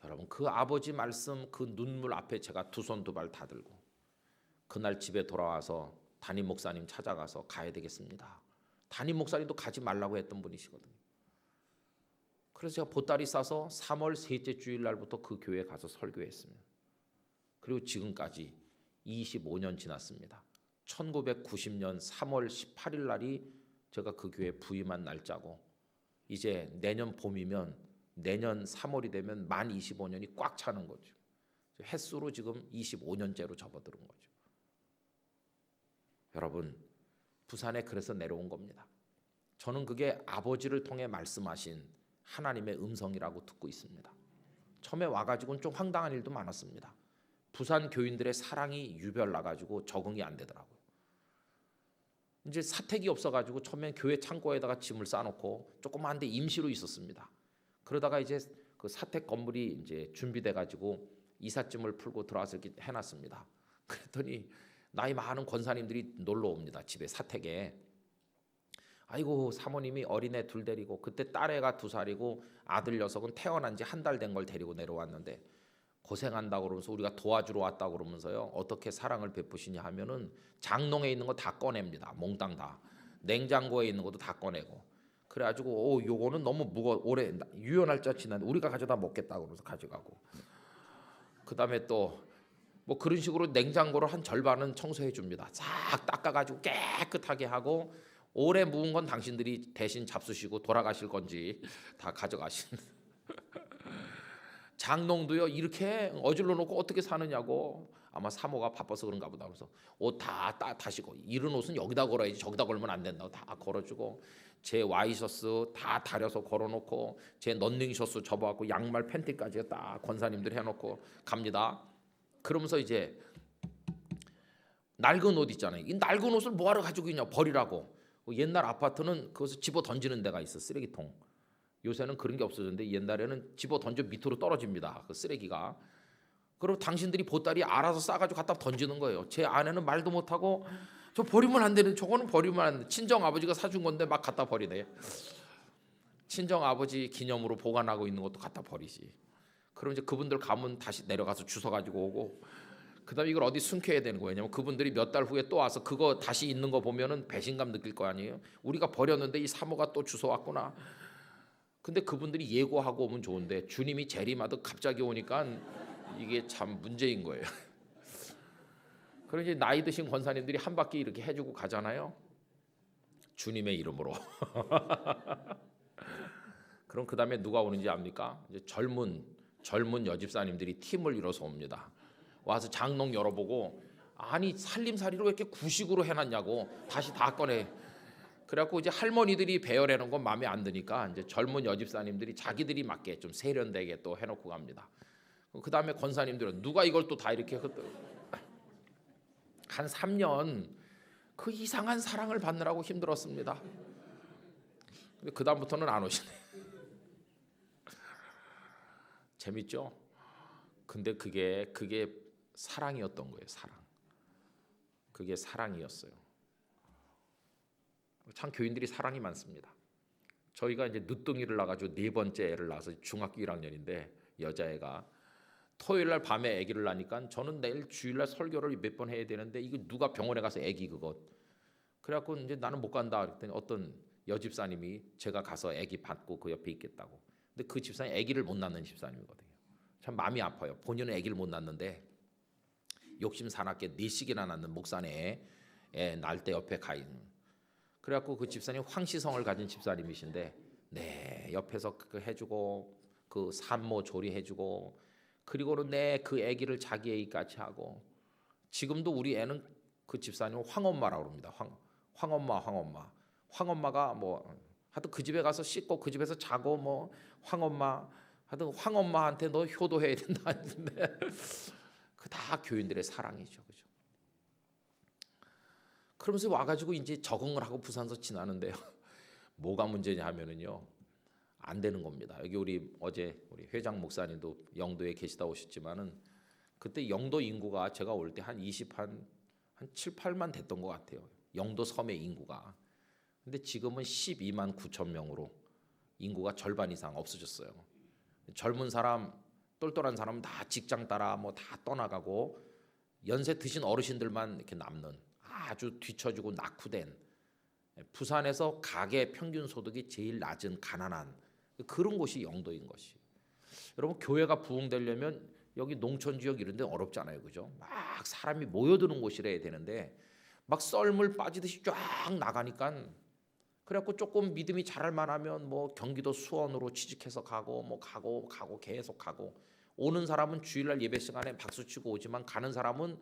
여러분 그 아버지 말씀 그 눈물 앞에 제가 두 손 두 발 다 들고 그날 집에 돌아와서 담임 목사님 찾아가서 가야 되겠습니다. 담임 목사님도 가지 말라고 했던 분이시거든요. 그래서 제가 보따리 싸서 3월 셋째 주일날부터 그 교회에 가서 설교했습니다. 그리고 지금까지 25년 지났습니다. 1990년 3월 18일 날이 제가 그 교회에 부임한 날짜고 이제 내년 봄이면 내년 3월이 되면 만 25년이 꽉 차는 거죠. 횟수로 지금 25년째로 접어드는 거죠. 여러분 부산에 그래서 내려온 겁니다. 저는 그게 아버지를 통해 말씀하신 하나님의 음성이라고 듣고 있습니다. 처음에 와가지고는 좀 황당한 일도 많았습니다. 부산 교인들의 사랑이 유별나가지고 적응이 안 되더라고요. 이제 사택이 없어가지고 처음엔 교회 창고에다가 짐을 싸놓고 조그만 데 임시로 있었습니다. 그러다가 이제 그 사택 건물이 이제 준비돼가지고 이삿짐을 풀고 들어와서 이렇게 해놨습니다. 그랬더니 나이 많은 권사님들이 놀러 옵니다. 집에 사택에. 아이고 사모님이 어린애 둘 데리고 그때 딸애가 2살이고 아들 녀석은 태어난 지 한 달 된 걸 데리고 내려왔는데 고생한다고 그러면서 우리가 도와주러 왔다고 그러면서요. 어떻게 사랑을 베푸시냐 하면은 장롱에 있는 거 다 꺼냅니다. 몽땅 다. 냉장고에 있는 것도 다 꺼내고. 그래가지고 요거는 너무 오래 유효 날짜 지난 우리가 가져다 먹겠다고 그러면서 가져가고. 그다음에 또 뭐 그런 식으로 냉장고를 한 절반은 청소해 줍니다. 싹 닦아가지고 깨끗하게 하고 오래 묵은 건 당신들이 대신 잡수시고 돌아가실 건지 다 가져가신. 장롱도요 이렇게 어질러 놓고 어떻게 사느냐고. 아마 사모가 바빠서 그런가 보다. 그래서 옷 다 다시고 이런 옷은 여기다 걸어야지 저기다 걸면 안 된다고 다 걸어주고 제 와이셔츠 다 다려서 걸어놓고 제 런닝셔츠 접어갖고 양말 팬티까지 딱 권사님들 해놓고 갑니다. 그러면서 이제 낡은 옷 있잖아요. 이 낡은 옷을 뭐하러 가지고 있냐 버리라고. 옛날 아파트는 그것을 집어 던지는 데가 있어. 쓰레기통. 요새는 그런 게 없어졌는데 옛날에는 집어 던져 밑으로 떨어집니다. 그 쓰레기가. 그리고 당신들이 보따리 알아서 싸가지고 갖다 던지는 거예요. 제 아내는 말도 못하고 저 버리면 안 되는 저거는 버리면 안 돼. 친정 아버지가 사준 건데 막 갖다 버리네. 친정 아버지 기념으로 보관하고 있는 것도 갖다 버리지. 그럼 이제 그분들 가면 다시 내려가서 주워 가지고 오고 그다음에 이걸 어디 숨겨야 되는 거예요. 왜냐면 그분들이 몇 달 후에 또 와서 그거 다시 있는 거 보면은 배신감 느낄 거 아니에요. 우리가 버렸는데 이 사모가 또 주워 왔구나. 근데 그분들이 예고하고 오면 좋은데 주님이 재림하듯 갑자기 오니까 이게 참 문제인 거예요. 그럼 이제 나이 드신 권사님들이 한 바퀴 이렇게 해주고 가잖아요. 주님의 이름으로. 그럼 그 다음에 누가 오는지 압니까? 이제 젊은 여집사님들이 팀을 이뤄서 옵니다. 와서 장롱 열어보고 아니 살림살이로 왜 이렇게 구식으로 해놨냐고 다시 다 꺼내. 그래갖고 이제 할머니들이 배열해놓은 건 마음에 안 드니까 이제 젊은 여집사님들이 자기들이 맞게 좀 세련되게 또 해놓고 갑니다. 그 다음에 권사님들은 누가 이걸 또 다 이렇게 한 3년 그 이상한 사랑을 받느라고 힘들었습니다. 근데 그 다음부터는 안 오시네. 재밌죠? 근데 그게 사랑이었던 거예요. 사랑. 그게 사랑이었어요. 참 교인들이 사랑이 많습니다. 저희가 이제 늦둥이를 낳아가지고 네 번째 애를 낳아서 중학교 1학년인데 여자애가 토요일 날 밤에 아기를 낳으니까 저는 내일 주일날 설교를 몇 번 해야 되는데 이거 누가 병원에 가서 아기 그것 그래갖고 이제 나는 못 간다 그랬더니 어떤 여집사님이 제가 가서 아기 받고 그 옆에 있겠다고. 근데 그 집사님 아기를 못 낳는 집사님이거든요. 참 마음이 아파요. 본인은 아기를 못 낳는데 욕심 사납게 4씩이나 낳는 목사네 애 낳을 때 옆에 가 있는. 그래갖고 그 집사님 황시성을 가진 집사님이신데 네 옆에서 그 해주고 그 산모 조리해주고 그리고는 내 그 아기를 자기 아기같이 하고 지금도 우리 애는 그 집사님은 황엄마라고 합니다. 황엄마가 뭐 하여튼 그 집에 가서 씻고 그 집에서 자고 뭐 황엄마 하여튼 황엄마한테 너 효도해야 된다 했는데 그 다 교인들의 사랑이죠, 그죠? 그러면서 와가지고 이제 적응을 하고 부산서 지나는데요. 뭐가 문제냐 하면은요, 안 되는 겁니다. 여기 어제 우리 회장 목사님도 영도에 계시다 오셨지만은 그때 영도 인구가 제가 올 때 한 7, 8만 됐던 것 같아요. 영도 섬의 인구가. 근데 지금은 12만 9천 명으로 인구가 절반 이상 없어졌어요. 젊은 사람, 똘똘한 사람은 다 직장 따라 뭐 다 떠나가고 연세 드신 어르신들만 이렇게 남는 아주 뒤처지고 낙후된 부산에서 가계 평균 소득이 제일 낮은 가난한 그런 곳이 영도인 것이. 여러분 교회가 부흥되려면 여기 농촌 지역 이런 데 어렵잖아요, 그죠? 막 사람이 모여드는 곳이라 해야 되는데 막 썰물 빠지듯이 쫙 나가니까 그래갖고 조금 믿음이 자랄 만하면 뭐 경기도 수원으로 취직해서 가고 뭐 가고 계속 가고 오는 사람은 주일날 예배 시간에 박수치고 오지만 가는 사람은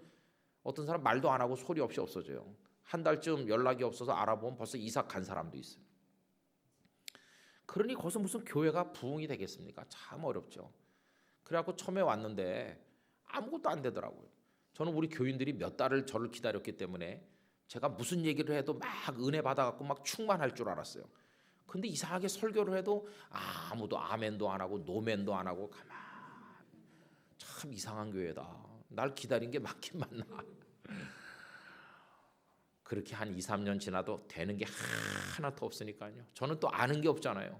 어떤 사람 말도 안 하고 소리 없이 없어져요. 한 달쯤 연락이 없어서 알아보면 벌써 이사 간 사람도 있어요. 그러니 거기서 무슨 교회가 부흥이 되겠습니까? 참 어렵죠. 그래갖고 처음에 왔는데 아무것도 안 되더라고요. 저는 우리 교인들이 몇 달을 저를 기다렸기 때문에 제가 무슨 얘기를 해도 막 은혜 받아갖고 막 충만할 줄 알았어요. 근데 이상하게 설교를 해도 아무도 아멘도 안 하고 노멘도 안 하고 참 이상한 교회다. 날 기다린 게 맞긴 맞나. 그렇게 한 2, 3년 지나도 되는 게 하나도 없으니까요. 저는 또 아는 게 없잖아요.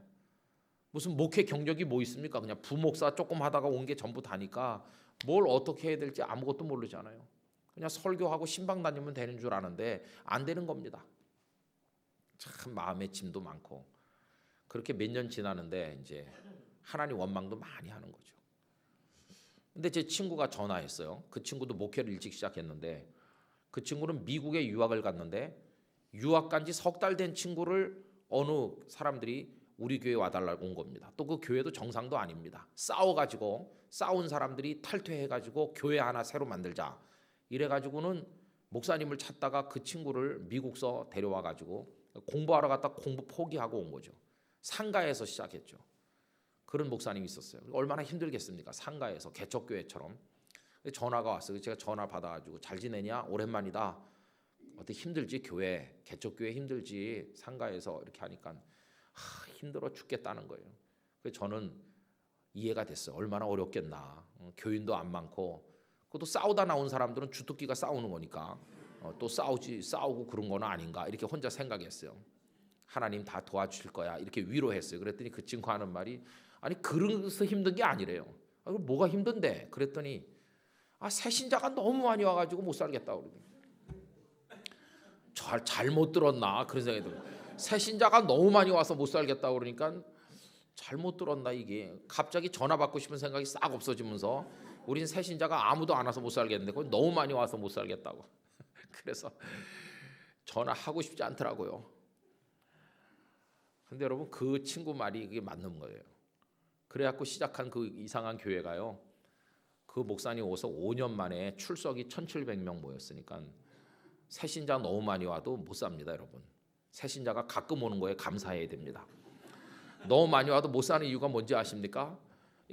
무슨 목회 경력이 뭐 있습니까? 그냥 부목사 조금 하다가 온 게 전부 다니까 뭘 어떻게 해야 될지 아무것도 모르잖아요. 그냥 설교하고 신방 다니면 되는 줄 아는데 안 되는 겁니다. 참 마음의 짐도 많고 그렇게 몇 년 지나는데 이제 하나님 원망도 많이 하는 거죠. 근데 제 친구가 전화했어요. 그 친구도 목회를 일찍 시작했는데 그 친구는 미국에 유학을 갔는데 유학 간 지 석 달 된 친구를 어느 사람들이 우리 교회에 와달라고 온 겁니다. 또 그 교회도 정상도 아닙니다. 싸운 사람들이 탈퇴해가지고 교회 하나 새로 만들자. 이래가지고는 목사님을 찾다가 그 친구를 미국서 데려와가지고 공부하러 갔다 공부 포기하고 온 거죠. 상가에서 시작했죠. 그런 목사님이 있었어요. 얼마나 힘들겠습니까? 상가에서 개척교회처럼. 전화가 왔어요. 제가 전화 받아가지고 잘 지내냐? 오랜만이다. 어떻게 힘들지? 교회 개척교회 힘들지? 상가에서 이렇게 하니까 힘들어 죽겠다는 거예요. 그래서 저는 이해가 됐어요. 얼마나 어렵겠나. 교인도 안 많고 그것도 싸우다 나온 사람들은 주특기가 싸우는 거니까 또 싸우고 그런 거는 아닌가 이렇게 혼자 생각했어요. 하나님 다 도와주실 거야 이렇게 위로했어요. 그랬더니 그 친구 하는 말이 아니 그래서 힘든 게 아니래요. 그럼 뭐가 힘든데? 그랬더니 새신자가 너무 많이 와가지고 못 살겠다 그러더니 잘못 들었나 그런 생각이 들어요. 새신자가 너무 많이 와서 못 살겠다 그러니까 잘못 들었나 이게 갑자기 전화 받고 싶은 생각이 싹 없어지면서 우린 새신자가 아무도 안 와서 못 살겠는데 그건 너무 많이 와서 못 살겠다고. 그래서 전화하고 싶지 않더라고요. 근데 여러분 그 친구 말이 그게 맞는 거예요. 그래갖고 시작한 그 이상한 교회가요. 그 목사님 오서 5년 만에 출석이 1,700명 모였으니까 새신자 너무 많이 와도 못 삽니다, 여러분. 새신자가 가끔 오는 거에 감사해야 됩니다. 너무 많이 와도 못 사는 이유가 뭔지 아십니까?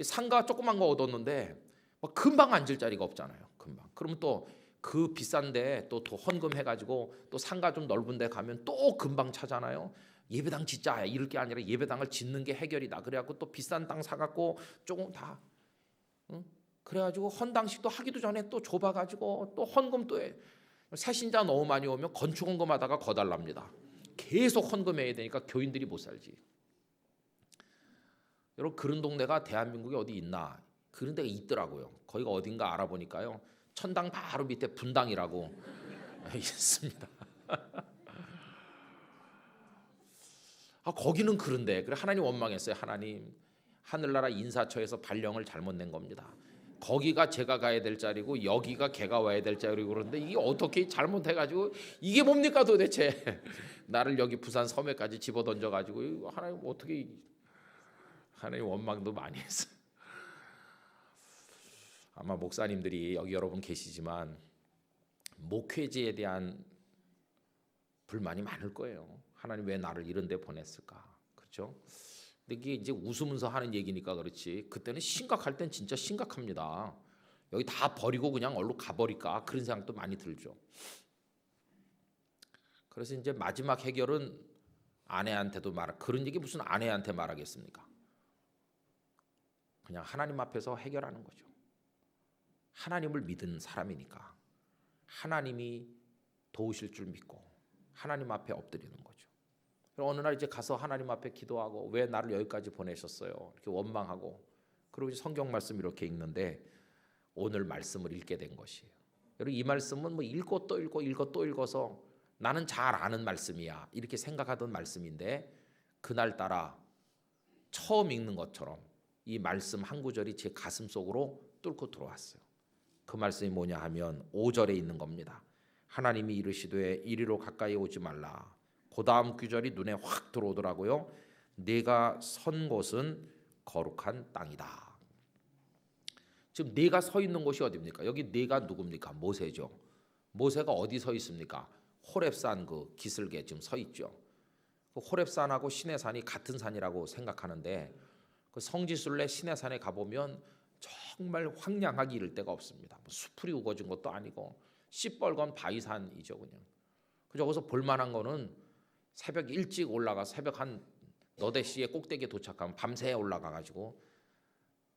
상가 조그만 거 얻었는데 막 금방 앉을 자리가 없잖아요. 금방. 그러면 또 그 비싼데 또 헌금해가지고 또 상가 좀 넓은 데 가면 또 금방 차잖아요. 예배당 짓자 이럴 게 아니라 예배당을 짓는 게 해결이다. 그래갖고 또 비싼 땅 사갖고 조금 다 그래가지고 헌당식도 하기도 전에 또 좁아가지고 또 헌금 또 해. 새신자 너무 많이 오면 건축 헌금하다가 거달랍니다. 계속 헌금해야 되니까 교인들이 못 살지. 여러분 그런 동네가 대한민국에 어디 있나? 그런 데가 있더라고요. 거기가 어딘가 알아보니까요. 천당 바로 밑에 분당이라고 있습니다. 거기는 그런데 그래 하나님 원망했어요. 하나님 하늘나라 인사처에서 발령을 잘못 낸 겁니다. 거기가 제가 가야 될 자리고 여기가 걔가 와야 될 자리고 그런데 이게 어떻게 잘못해가지고 이게 뭡니까 도대체. 나를 여기 부산 섬에까지 집어던져가지고 하나님 어떻게 하나님 원망도 많이 했어요. 아마 목사님들이 여기 여러분 계시지만 목회지에 대한 불만이 많을 거예요. 하나님 왜 나를 이런 데 보냈을까? 그렇죠? 근데 이게 이제 웃으면서 하는 얘기니까 그렇지 그때는 심각할 땐 진짜 심각합니다. 여기 다 버리고 그냥 얼른 가버릴까? 그런 생각도 많이 들죠. 그래서 이제 마지막 해결은 아내한테도 그런 얘기 무슨 아내한테 말하겠습니까? 그냥 하나님 앞에서 해결하는 거죠. 하나님을 믿은 사람이니까 하나님이 도우실 줄 믿고 하나님 앞에 엎드리는 거죠. 어느 날 이제 가서 하나님 앞에 기도하고 왜 나를 여기까지 보내셨어요? 이렇게 원망하고 그리고 이제 성경 말씀 이렇게 읽는데 오늘 말씀을 읽게 된 것이에요. 여러분 이 말씀은 뭐 읽고 또 읽고 읽고 또 읽어서 나는 잘 아는 말씀이야 이렇게 생각하던 말씀인데 그날따라 처음 읽는 것처럼 이 말씀 한 구절이 제 가슴 속으로 뚫고 들어왔어요. 그 말씀이 뭐냐 하면 5절에 있는 겁니다. 하나님이 이르시되 이리로 가까이 오지 말라. 그 다음 구절이 눈에 확 들어오더라고요. 네가 선 곳은 거룩한 땅이다. 지금 네가 서 있는 곳이 어디입니까? 여기 네가 누굽니까? 모세죠. 모세가 어디 서 있습니까? 호렙산 그 기슭에 지금 서 있죠. 그 호렙산하고 시내산이 같은 산이라고 생각하는데 그 성지순례 시내산에 가보면 정말 황량하기 이를 데가 없습니다. 뭐 수풀이 우거진 것도 아니고 시뻘건 바위산이죠 그냥. 그래서 여기서 볼만한 거는 새벽 일찍 올라가 새벽 한 너댓 시에 꼭대기에 도착하면 밤새 올라가가지고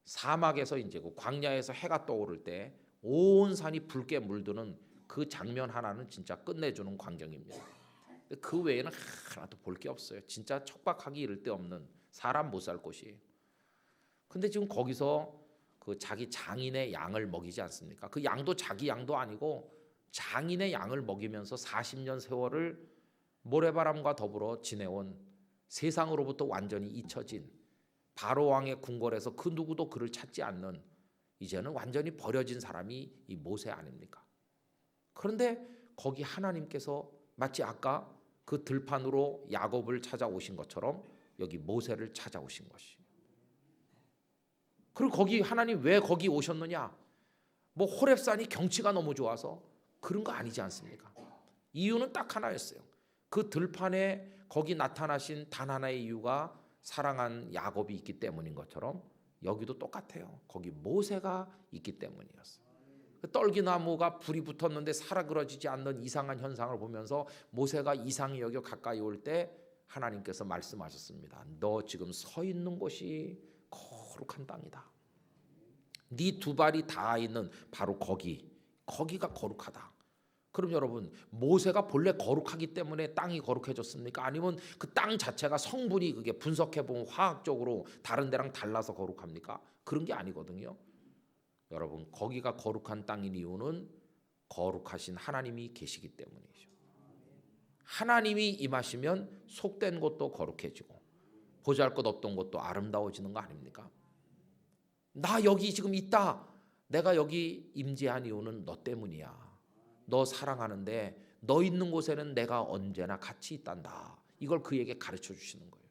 사막에서 이제 그 광야에서 해가 떠오를 때 온 산이 붉게 물드는 그 장면 하나는 진짜 끝내주는 광경입니다. 그 외에는 하나도 볼 게 없어요. 진짜 척박하기 이를 데 없는 사람 못 살 곳이에요. 근데 지금 거기서 그 자기 장인의 양을 먹이지 않습니까? 그 양도 자기 양도 아니고 장인의 양을 먹이면서 40년 세월을 모래바람과 더불어 지내온 세상으로부터 완전히 잊혀진 바로 왕의 궁궐에서 그 누구도 그를 찾지 않는 이제는 완전히 버려진 사람이 이 모세 아닙니까? 그런데 거기 하나님께서 마치 아까 그 들판으로 야곱을 찾아오신 것처럼 여기 모세를 찾아오신 것이. 그리고 거기 하나님 왜 거기 오셨느냐? 뭐 호렙산이 경치가 너무 좋아서 그런 거 아니지 않습니까? 이유는 딱 하나였어요. 그 들판에 거기 나타나신 단 하나의 이유가 사랑한 야곱이 있기 때문인 것처럼 여기도 똑같아요. 거기 모세가 있기 때문이었어요. 그 떨기나무가 불이 붙었는데 사라그러지지 않는 이상한 현상을 보면서 모세가 이상히 여겨 가까이 올 때 하나님께서 말씀하셨습니다. 너 지금 서 있는 곳이 거룩한 땅이다. 네 두 발이 닿아 있는 바로 거기가 거룩하다. 그럼 여러분 모세가 본래 거룩하기 때문에 땅이 거룩해졌습니까? 아니면 그 땅 자체가 성분이 그게 분석해 보면 화학적으로 다른 데랑 달라서 거룩합니까? 그런 게 아니거든요. 여러분 거기가 거룩한 땅인 이유는 거룩하신 하나님이 계시기 때문이죠. 하나님이 임하시면 속된 곳도 거룩해지고 보잘것없던 곳도 아름다워지는 거 아닙니까? 나 여기 지금 있다. 내가 여기 임재한 이유는 너 때문이야. 너 사랑하는데 너 있는 곳에는 내가 언제나 같이 있단다. 이걸 그에게 가르쳐 주시는 거예요.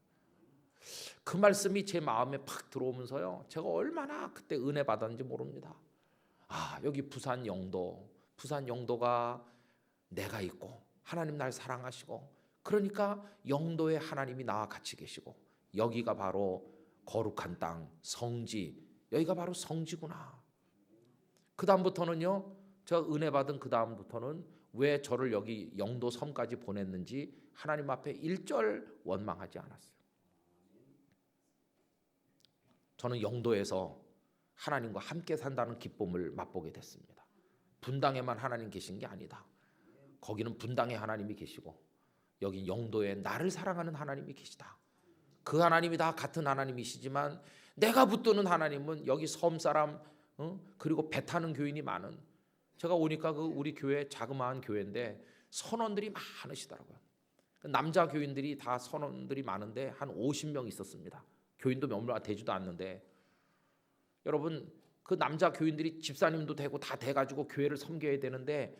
그 말씀이 제 마음에 팍 들어오면서요. 제가 얼마나 그때 은혜 받았는지 모릅니다. 여기 부산 영도가 내가 있고 하나님 날 사랑하시고 그러니까 영도에 하나님이 나와 같이 계시고 여기가 바로 거룩한 땅, 성지, 여기가 바로 성지구나. 그 다음부터는요. 제가 은혜 받은 그 다음부터는 왜 저를 여기 영도 섬까지 보냈는지 하나님 앞에 일절 원망하지 않았어요. 저는 영도에서 하나님과 함께 산다는 기쁨을 맛보게 됐습니다. 분당에만 하나님 계신 게 아니다. 거기는 분당에 하나님이 계시고 여기 영도에 나를 사랑하는 하나님이 계시다. 그 하나님이 다 같은 하나님이시지만 내가 붙드는 하나님은 여기 섬 사람 그리고 배 타는 교인이 많은, 제가 오니까 그 우리 교회 자그마한 교회인데 선원들이 많으시더라고요. 남자 교인들이 다 선원들이 많은데 한 50명 있었습니다. 교인도 몇 명 되지도 않는데, 여러분 그 남자 교인들이 집사님도 되고 다 돼가지고 교회를 섬겨야 되는데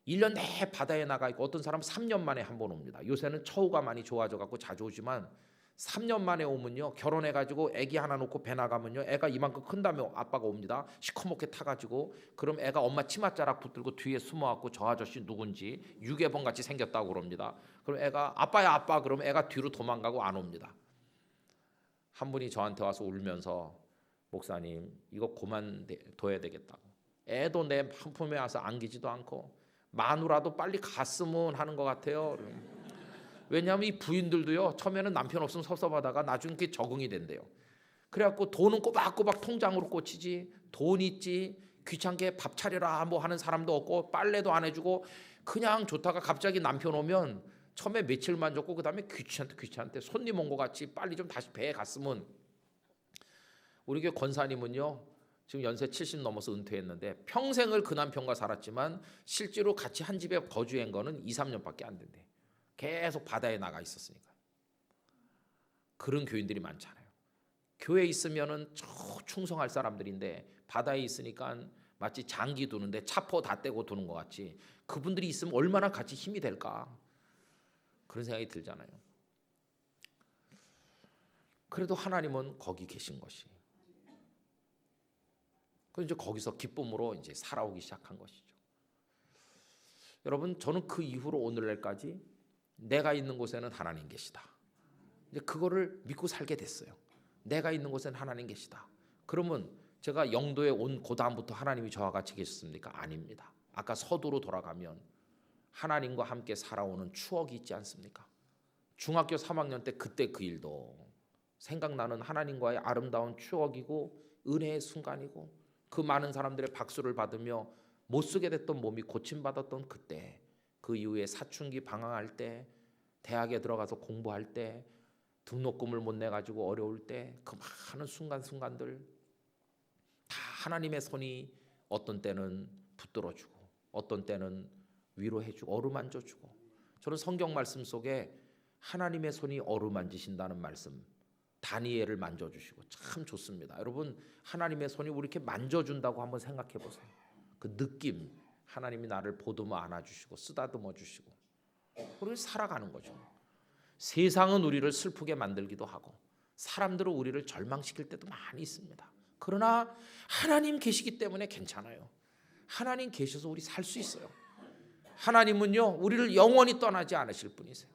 1년 내내 바다에 나가 있고, 어떤 사람은 3년 만에 한 번 옵니다. 요새는 처우가 많이 좋아져 갖고 자주 오지만 3년 만에 오면요, 결혼해가지고 애기 하나 놓고 배 나가면요, 애가 이만큼 큰 다음에 아빠가 옵니다. 시커멓게 타가지고, 그럼 애가 엄마 치맛자락 붙들고 뒤에 숨어갖고 저 아저씨 누군지 유괴범 같이 생겼다고 그럽니다. 그럼 애가 아빠야 아빠, 그럼 애가 뒤로 도망가고 안 옵니다. 한 분이 저한테 와서 울면서 목사님 이거 그만둬야 되겠다고. 애도 내 품에 와서 안기지도 않고 마누라도 빨리 갔으면 하는 것 같아요. 왜냐하면 이 부인들도요, 처음에는 남편 없으면 섭섭하다가 나중에 그게 적응이 된대요. 그래갖고 돈은 꼬박꼬박 통장으로 꽂히지, 돈 있지, 귀찮게 밥 차려라 뭐 하는 사람도 없고 빨래도 안 해주고 그냥 좋다가 갑자기 남편 오면 처음에 며칠만 줬고 그 다음에 귀찮대 손님 온 것 같이 빨리 좀 다시 배에 갔으면. 우리 교회 권사님은요 지금 연세 70 넘어서 은퇴했는데 평생을 그 남편과 살았지만 실제로 같이 한 집에 거주한 거는 2, 3년밖에 안 된대. 계속 바다에 나가 있었으니까. 그런 교인들이 많잖아요. 교회에 있으면은 충성할 사람들인데 바다에 있으니까 마치 장기 두는데 차포 다 떼고 두는 것 같이, 그분들이 있으면 얼마나 같이 힘이 될까, 그런 생각이 들잖아요. 그래도 하나님은 거기 계신 것이. 그래서 이제 거기서 기쁨으로 이제 살아오기 시작한 것이죠. 여러분 저는 그 이후로 오늘날까지 내가 있는 곳에는 하나님 계시다. 이제 그거를 믿고 살게 됐어요. 내가 있는 곳에는 하나님 계시다. 그러면 제가 영도에 온 그 다음부터 하나님이 저와 같이 계셨습니까? 아닙니다. 아까 서두로 돌아가면 하나님과 함께 살아오는 추억이 있지 않습니까? 중학교 3학년 때 그때 그 일도 생각나는 하나님과의 아름다운 추억이고 은혜의 순간이고, 그 많은 사람들의 박수를 받으며 못 쓰게 됐던 몸이 고침받았던 그때, 그 이후에 사춘기 방황할 때, 대학에 들어가서 공부할 때, 등록금을 못 내가지고 어려울 때, 그 많은 순간순간들 다 하나님의 손이 어떤 때는 붙들어주고 어떤 때는 위로해주고 어루만져주고. 저는 성경 말씀 속에 하나님의 손이 어루만지신다는 말씀, 다니엘을 만져주시고 참 좋습니다. 여러분 하나님의 손이 우리 이렇게 만져준다고 한번 생각해 보세요. 그 느낌, 하나님이 나를 보듬어 안아주시고 쓰다듬어 주시고 우리를 살아가는 거죠. 세상은 우리를 슬프게 만들기도 하고 사람들은 우리를 절망시킬 때도 많이 있습니다. 그러나 하나님 계시기 때문에 괜찮아요. 하나님 계셔서 우리 살 수 있어요. 하나님은요 우리를 영원히 떠나지 않으실 분이세요.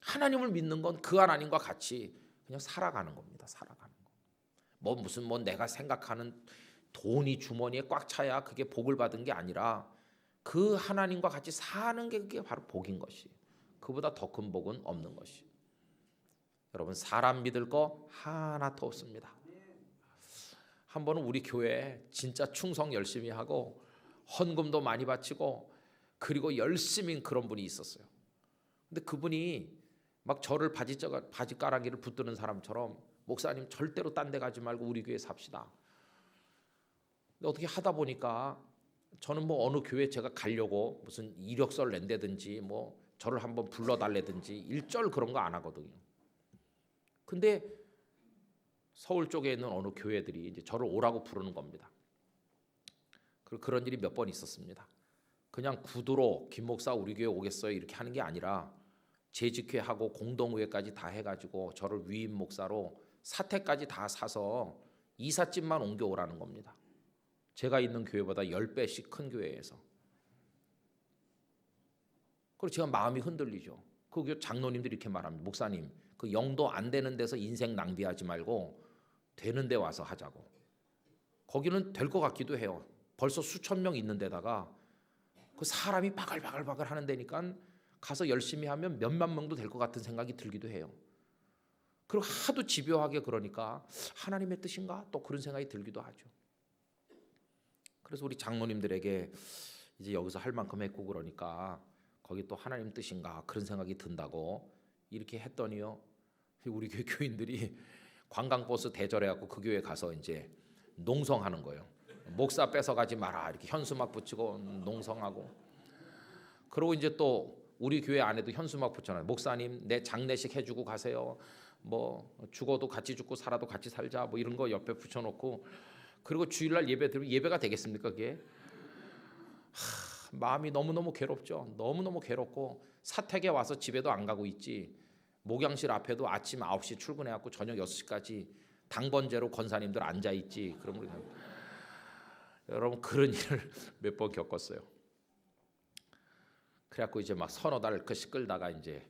하나님을 믿는 건 그 하나님과 같이 그냥 살아가는 겁니다. 살아가는 거. 무슨 내가 생각하는 돈이 주머니에 꽉 차야 그게 복을 받은 게 아니라 그 하나님과 같이 사는 게 그게 바로 복인 것이. 그보다 더 큰 복은 없는 것이. 여러분 사람 믿을 거 하나도 없습니다. 한 번은 우리 교회에 진짜 충성 열심히 하고 헌금도 많이 바치고 그리고 열심히 그런 분이 있었어요. 근데 그분이 막 저를 바지가랑이를 붙드는 사람처럼 목사님 절대로 딴 데 가지 말고 우리 교회 삽시다. 근데 어떻게 하다 보니까 저는 어느 교회 제가 가려고 무슨 이력서를 낸다든지 저를 한번 불러달라든지 일절 그런 거 안 하거든요. 근데 서울 쪽에 있는 어느 교회들이 이제 저를 오라고 부르는 겁니다. 그런 일이 몇 번 있었습니다. 그냥 구두로 김 목사 우리 교회 오겠어요 이렇게 하는 게 아니라 재직회하고 공동의회까지 다 해가지고 저를 위임 목사로 사택까지 다 사서 이삿짐만 옮겨오라는 겁니다. 제가 있는 교회보다 10배씩 큰 교회에서. 그리고 제가 마음이 흔들리죠. 그 교회 장로님들이 이렇게 말합니다. 목사님 그 영도 안 되는 데서 인생 낭비하지 말고 되는 데 와서 하자고. 거기는 될 것 같기도 해요. 벌써 수천 명 있는 데다가 그 사람이 바글바글 하는 데니까 가서 열심히 하면 몇만 명도 될 것 같은 생각이 들기도 해요. 그리고 하도 집요하게 그러니까 하나님의 뜻인가 또 그런 생각이 들기도 하죠. 그래서 우리 장로님들에게 이제 여기서 할 만큼 했고 그러니까 거기 또 하나님 뜻인가 그런 생각이 든다고 이렇게 했더니요, 우리 교회 교인들이 관광버스 대절해갖고 그 교회 가서 이제 농성하는 거예요. 목사 뺏어가지 마라 이렇게 현수막 붙이고 농성하고. 그리고 이제 또 우리 교회 안에도 현수막 붙여놔요. 목사님 내 장례식 해주고 가세요. 뭐 죽어도 같이 죽고 살아도 같이 살자 뭐 이런 거 옆에 붙여놓고. 그리고 주일날 예배 드리면 예배가 되겠습니까 그게? 마음이 너무너무 괴롭죠. 너무너무 괴롭고 사택에 와서 집에도 안 가고 있지. 목양실 앞에도 아침 9시 출근해갖고 저녁 6시까지 당번제로 권사님들 앉아있지. 그러면 여러분 그런 일을 몇 번 겪었어요. 그래갖고 이제 막 서너 달 끌다가 이제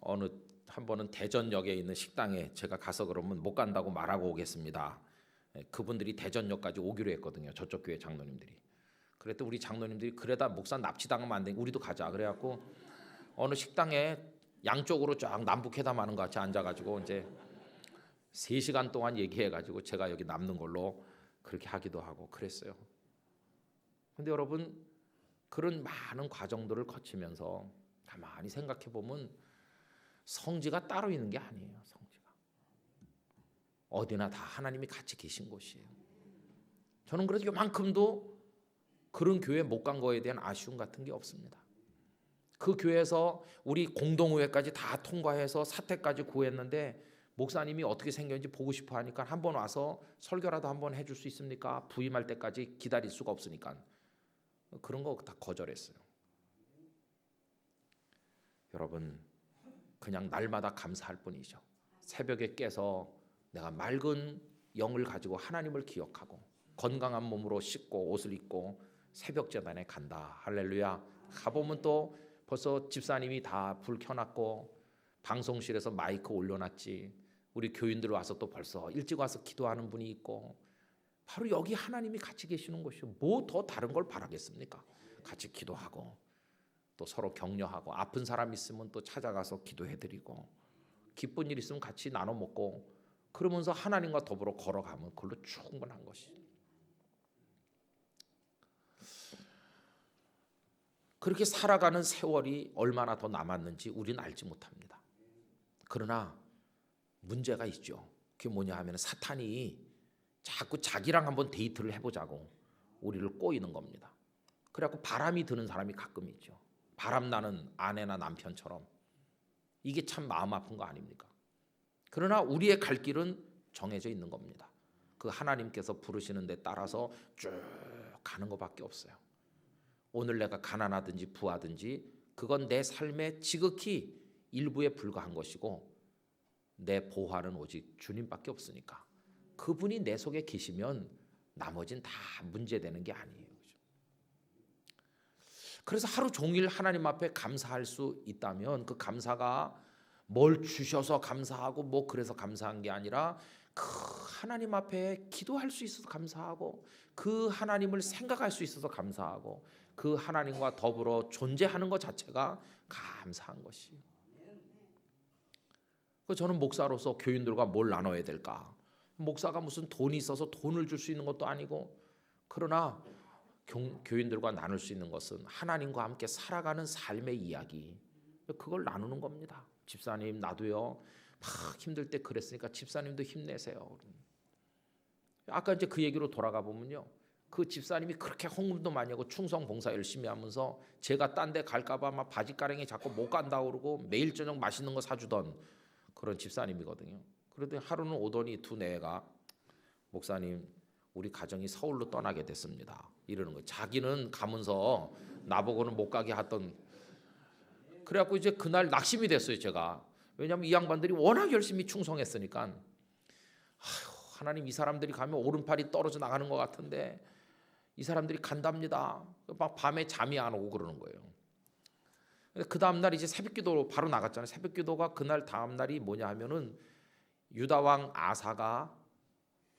어느 한 번은 대전역에 있는 식당에 제가 가서 그러면 못 간다고 말하고 오겠습니다. 그분들이 대전역까지 오기로 했거든요. 저쪽 교회 장로님들이. 그랬더니 우리 장로님들이 그래다 목사 납치당하면 안 되니까 우리도 가자. 그래갖고 어느 식당에 양쪽으로 쫙 남북회담하는 것 같이 앉아가지고 이제 3시간 동안 얘기해가지고 제가 여기 남는 걸로 그렇게 하기도 하고 그랬어요. 근데 여러분 그런 많은 과정들을 거치면서 가만히 생각해 보면 성지가 따로 있는 게 아니에요. 성지가 어디나 다 하나님이 같이 계신 곳이에요. 저는 그래서 요만큼도 그런 교회 못 간 거에 대한 아쉬움 같은 게 없습니다. 그 교회에서 우리 공동의회까지 다 통과해서 사택까지 구했는데 목사님이 어떻게 생겼는지 보고 싶어 하니까 한번 와서 설교라도 한번 해줄 수 있습니까? 부임할 때까지 기다릴 수가 없으니까 그런 거 다 거절했어요. 여러분 그냥 날마다 감사할 뿐이죠. 새벽에 깨서 내가 맑은 영을 가지고 하나님을 기억하고 건강한 몸으로 씻고 옷을 입고 새벽 제단에 간다. 할렐루야. 가보면 또 벌써 집사님이 다 불 켜놨고 방송실에서 마이크 올려놨지. 우리 교인들 와서 또 벌써 일찍 와서 기도하는 분이 있고 바로 여기 하나님이 같이 계시는 곳이요. 뭐 더 다른 걸 바라겠습니까? 같이 기도하고 또 서로 격려하고 아픈 사람 있으면 또 찾아가서 기도해드리고 기쁜 일 있으면 같이 나눠 먹고 그러면서 하나님과 더불어 걸어가면 그걸로 충분한 것이. 그렇게 살아가는 세월이 얼마나 더 남았는지 우리는 알지 못합니다. 그러나 문제가 있죠. 그게 뭐냐 하면 사탄이 자꾸 자기랑 한번 데이트를 해보자고 우리를 꼬이는 겁니다. 그래갖고 바람이 드는 사람이 가끔 있죠. 바람나는 아내나 남편처럼. 이게 참 마음 아픈 거 아닙니까? 그러나 우리의 갈 길은 정해져 있는 겁니다. 그 하나님께서 부르시는 데 따라서 쭉 가는 것밖에 없어요. 오늘 내가 가난하든지 부하든지 그건 내 삶의 지극히 일부에 불과한 것이고 내 보화는 오직 주님밖에 없으니까 그분이 내 속에 계시면 나머진 다 문제되는 게 아니에요. 그래서 하루 종일 하나님 앞에 감사할 수 있다면 그 감사가 뭘 주셔서 감사하고 뭐 그래서 감사한 게 아니라 그 하나님 앞에 기도할 수 있어서 감사하고 그 하나님을 생각할 수 있어서 감사하고 그 하나님과 더불어 존재하는 것 자체가 감사한 것이에요. 저는 목사로서 교인들과 뭘 나눠야 될까? 목사가 무슨 돈이 있어서 돈을 줄 수 있는 것도 아니고 그러나 교인들과 나눌 수 있는 것은 하나님과 함께 살아가는 삶의 이야기 그걸 나누는 겁니다. 집사님 나도요 막 힘들 때 그랬으니까 집사님도 힘내세요. 아까 이제 그 얘기로 돌아가 보면요 그 집사님이 그렇게 헌금도 많이 하고 충성 봉사 열심히 하면서 제가 딴 데 갈까 봐 막 바지가랑이 자꾸 못 간다고 그러고 매일 저녁 맛있는 거 사주던 그런 집사님이거든요. 그런데 하루는 오더니 두뇌가 목사님 우리 가정이 서울로 떠나게 됐습니다. 이러는 거예요. 자기는 가면서 나보고는 못 가게 하던. 그래갖고 이제 그날 낙심이 됐어요 제가. 왜냐하면 이 양반들이 워낙 열심히 충성했으니까. 아휴, 하나님 이 사람들이 가면 오른팔이 떨어져 나가는 것 같은데 이 사람들이 간답니다. 막 밤에 잠이 안 오고 그러는 거예요. 그 다음날 이제 새벽기도로 바로 나갔잖아요. 새벽기도가 그날 다음날이 뭐냐 하면은 유다왕 아사가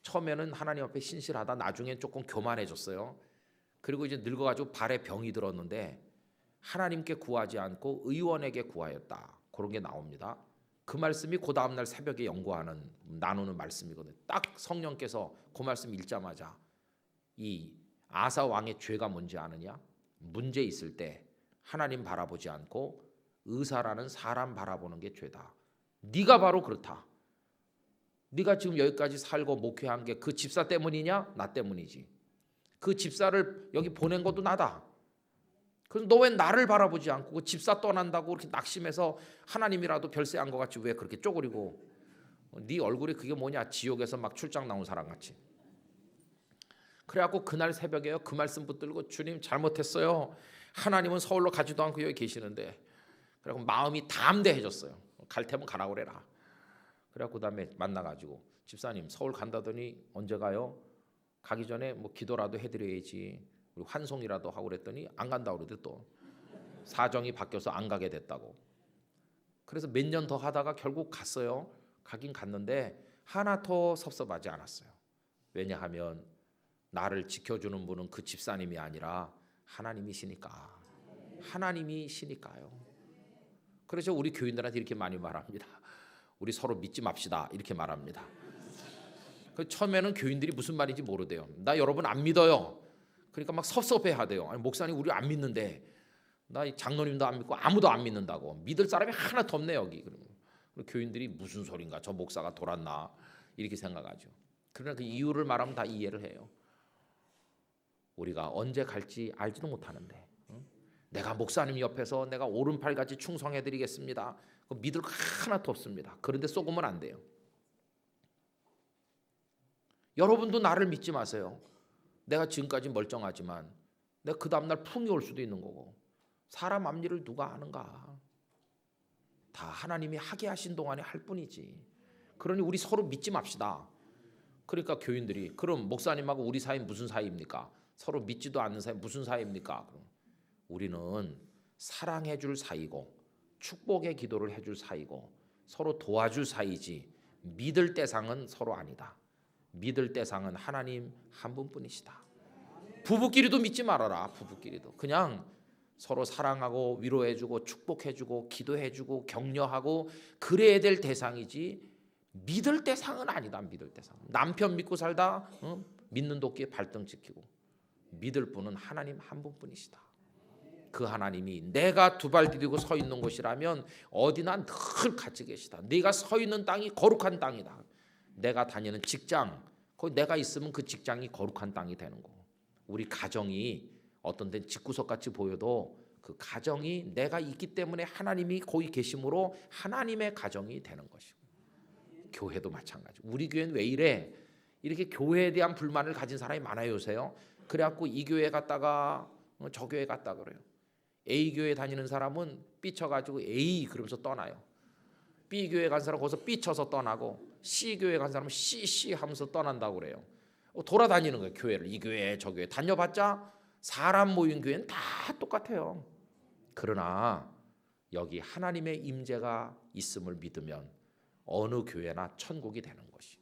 처음에는 하나님 앞에 신실하다 나중엔 조금 교만해졌어요. 그리고 이제 늙어가지고 발에 병이 들었는데 하나님께 구하지 않고 의원에게 구하였다. 그런 게 나옵니다. 그 말씀이 그 다음날 새벽에 나누는 말씀이거든요. 딱 성령께서 그 말씀 읽자마자 이 아사 왕의 죄가 뭔지 아느냐? 문제 있을 때 하나님 바라보지 않고 의사라는 사람 바라보는 게 죄다. 네가 바로 그렇다. 네가 지금 여기까지 살고 목회한 게 그 집사 때문이냐? 나 때문이지. 그 집사를 여기 보낸 것도 나다. 그래서 너 왜 나를 바라보지 않고 그 집사 떠난다고 그렇게 낙심해서 하나님이라도 별세한 것 같이 왜 그렇게 쪼그리고 네 얼굴이 그게 뭐냐? 지옥에서 막 출장 나온 사람 같이. 그래갖고 그날 새벽에요 그 말씀 붙들고 주님 잘못했어요. 하나님은 서울로 가지도 않고 여기 계시는데. 그래갖고 마음이 담대해졌어요. 갈 테면 가라고 그래라. 그래갖고 그다음에 만나가지고 집사님 서울 간다더니 언제 가요? 가기 전에 뭐 기도라도 해드려야지. 우리 환송이라도 하고 그랬더니 안 간다고 그러더니 또 사정이 바뀌어서 안 가게 됐다고. 그래서 몇 년 더 하다가 결국 갔어요. 가긴 갔는데 하나 더 섭섭하지 않았어요. 왜냐하면 나를 지켜주는 분은 그 집사님이 아니라 하나님이시니까. 하나님이시니까요. 그래서 우리 교인들한테 이렇게 많이 말합니다. 우리 서로 믿지 맙시다 이렇게 말합니다. 처음에는 교인들이 무슨 말인지 모르대요. 나 여러분 안 믿어요. 그러니까 막 섭섭해하대요. 아니, 목사님 우리 안 믿는데 나 장로님도 안 믿고 아무도 안 믿는다고. 믿을 사람이 하나도 없네 여기. 그러면 교인들이 무슨 소린가 저 목사가 돌았나 이렇게 생각하죠. 그러나 그 이유를 말하면 다 이해를 해요. 우리가 언제 갈지 알지도 못하는데 내가 목사님 옆에서 내가 오른팔같이 충성해드리겠습니다. 믿을 거 하나도 없습니다. 그런데 속으면 안 돼요. 여러분도 나를 믿지 마세요. 내가 지금까지 멀쩡하지만 내가 그 다음날 풍이 올 수도 있는 거고 사람 앞일을 누가 아는가. 다 하나님이 하게 하신 동안에 할 뿐이지. 그러니 우리 서로 믿지 맙시다. 그러니까 교인들이 그럼 목사님하고 우리 사이 무슨 사이입니까? 서로 믿지도 않는 사이 무슨 사이입니까? 그럼 우리는 사랑해 줄 사이고 축복의 기도를 해줄 사이고 서로 도와줄 사이지 믿을 대상은 서로 아니다. 믿을 대상은 하나님 한 분뿐이시다. 부부끼리도 믿지 말아라. 부부끼리도 그냥 서로 사랑하고 위로해주고 축복해주고 기도해주고 격려하고 그래야 될 대상이지 믿을 대상은 아니다. 믿을 대상. 남편 믿고 살다 믿는 도끼에 발등 찍히고 믿을 분은 하나님 한 분뿐이시다. 그 하나님이 내가 두 발 디디고 서 있는 곳이라면 어디나 늘 같이 계시다. 네가 서 있는 땅이 거룩한 땅이다. 내가 다니는 직장, 거기 내가 있으면 그 직장이 거룩한 땅이 되는 거고 우리 가정이 어떤 데는 집구석 같이 보여도 그 가정이 내가 있기 때문에 하나님이 거기 계심으로 하나님의 가정이 되는 것이고 교회도 마찬가지. 우리 교회는 왜 이래? 이렇게 교회에 대한 불만을 가진 사람이 많아요 요새요. 그래갖고 이 교회 갔다가 저 교회 갔다 그래요. A 교회 다니는 사람은 삐쳐가지고 A 그러면서 떠나요. B 교회 간 사람 거기서 삐쳐서 떠나고 C 교회 간 사람은 CC 하면서 떠난다고 그래요. 돌아다니는 거예요 교회를. 이 교회 저 교회 다녀봤자 사람 모인 교회는 다 똑같아요. 그러나 여기 하나님의 임재가 있음을 믿으면 어느 교회나 천국이 되는 것이.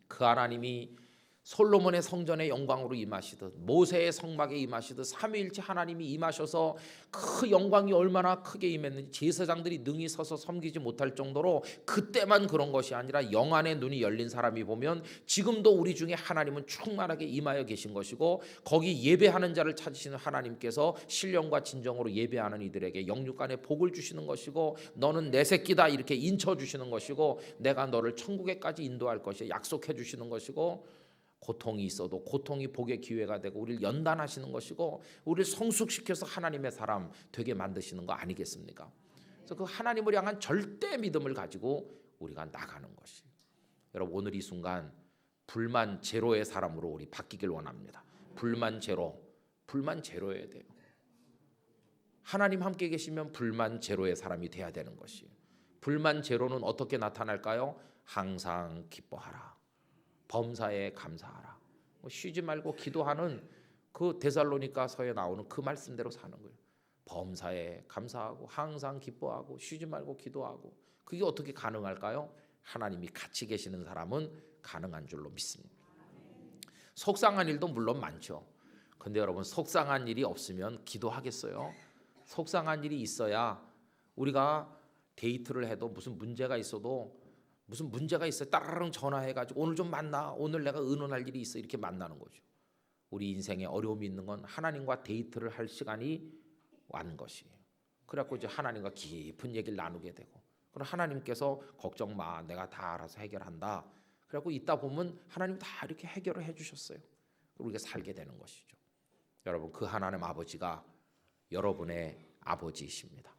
그 하나님이 솔로몬의 성전의 영광으로 임하시듯 모세의 성막에 임하시듯 삼위일체 하나님이 임하셔서 그 영광이 얼마나 크게 임했는지 제사장들이 능히 서서 섬기지 못할 정도로 그때만 그런 것이 아니라 영안의 눈이 열린 사람이 보면 지금도 우리 중에 하나님은 충만하게 임하여 계신 것이고 거기 예배하는 자를 찾으시는 하나님께서 신령과 진정으로 예배하는 이들에게 영육간의 복을 주시는 것이고 너는 내 새끼다 이렇게 인쳐 주시는 것이고 내가 너를 천국에까지 인도할 것이 약속해 주시는 것이고 고통이 있어도 고통이 복의 기회가 되고 우리를 연단하시는 것이고 우리를 성숙시켜서 하나님의 사람 되게 만드시는 거 아니겠습니까? 그래서 그 하나님을 향한 절대 믿음을 가지고 우리가 나가는 것이. 여러분 오늘 이 순간 불만 제로의 사람으로 우리 바뀌길 원합니다. 불만 제로여야 돼요. 하나님 함께 계시면 불만 제로의 사람이 돼야 되는 것이에요. 불만 제로는 어떻게 나타날까요? 항상 기뻐하라. 범사에 감사하라. 쉬지 말고 기도하는 그 데살로니가서에 나오는 그 말씀대로 사는 거예요. 범사에 감사하고 항상 기뻐하고 쉬지 말고 기도하고. 그게 어떻게 가능할까요? 하나님이 같이 계시는 사람은 가능한 줄로 믿습니다. 속상한 일도 물론 많죠. 근데 여러분 속상한 일이 없으면 기도하겠어요? 속상한 일이 있어야 우리가 데이트를 해도 무슨 문제가 있어도 무슨 문제가 있어요. 따라랑 전화해가지고 오늘 좀 만나. 오늘 내가 의논할 일이 있어. 이렇게 만나는 거죠. 우리 인생에 어려움이 있는 건 하나님과 데이트를 할 시간이 왔는 것이에요. 그래갖고 이제 하나님과 깊은 얘기를 나누게 되고, 그럼 하나님께서 걱정 마, 내가 다 알아서 해결한다. 그래갖고 있다 보면 하나님 다 이렇게 해결을 해주셨어요. 우리가 살게 되는 것이죠. 여러분, 그 하나님 아버지가 여러분의 아버지이십니다.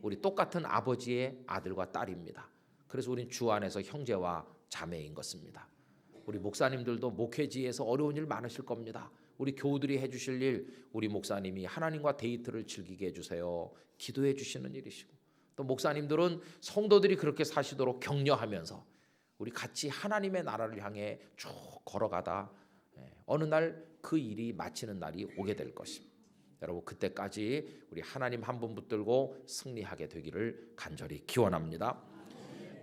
우리 똑같은 아버지의 아들과 딸입니다. 그래서 우린 주 안에서 형제와 자매인 것입니다. 우리 목사님들도 목회지에서 어려운 일 많으실 겁니다. 우리 교우들이 해주실 일, 우리 목사님이 하나님과 데이트를 즐기게 해주세요. 기도해 주시는 일이시고, 또 목사님들은 성도들이 그렇게 사시도록 격려하면서 우리 같이 하나님의 나라를 향해 쭉 걸어가다 어느 날 그 일이 마치는 날이 오게 될 것입니다. 여러분, 그때까지 우리 하나님 한 분 붙들고 승리하게 되기를 간절히 기원합니다.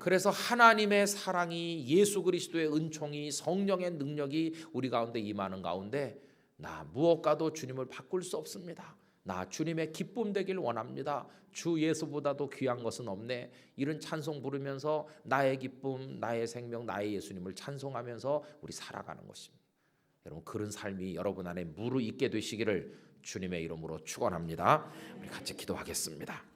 그래서 하나님의 사랑이, 예수 그리스도의 은총이, 성령의 능력이 우리 가운데 임하는 가운데 나 무엇과도 주님을 바꿀 수 없습니다. 나 주님의 기쁨 되길 원합니다. 주 예수보다도 귀한 것은 없네. 이런 찬송 부르면서 나의 기쁨, 나의 생명, 나의 예수님을 찬송하면서 우리 살아가는 것입니다. 여러분, 그런 삶이 여러분 안에 무르익게 되시기를 주님의 이름으로 축원합니다. 우리 같이 기도하겠습니다.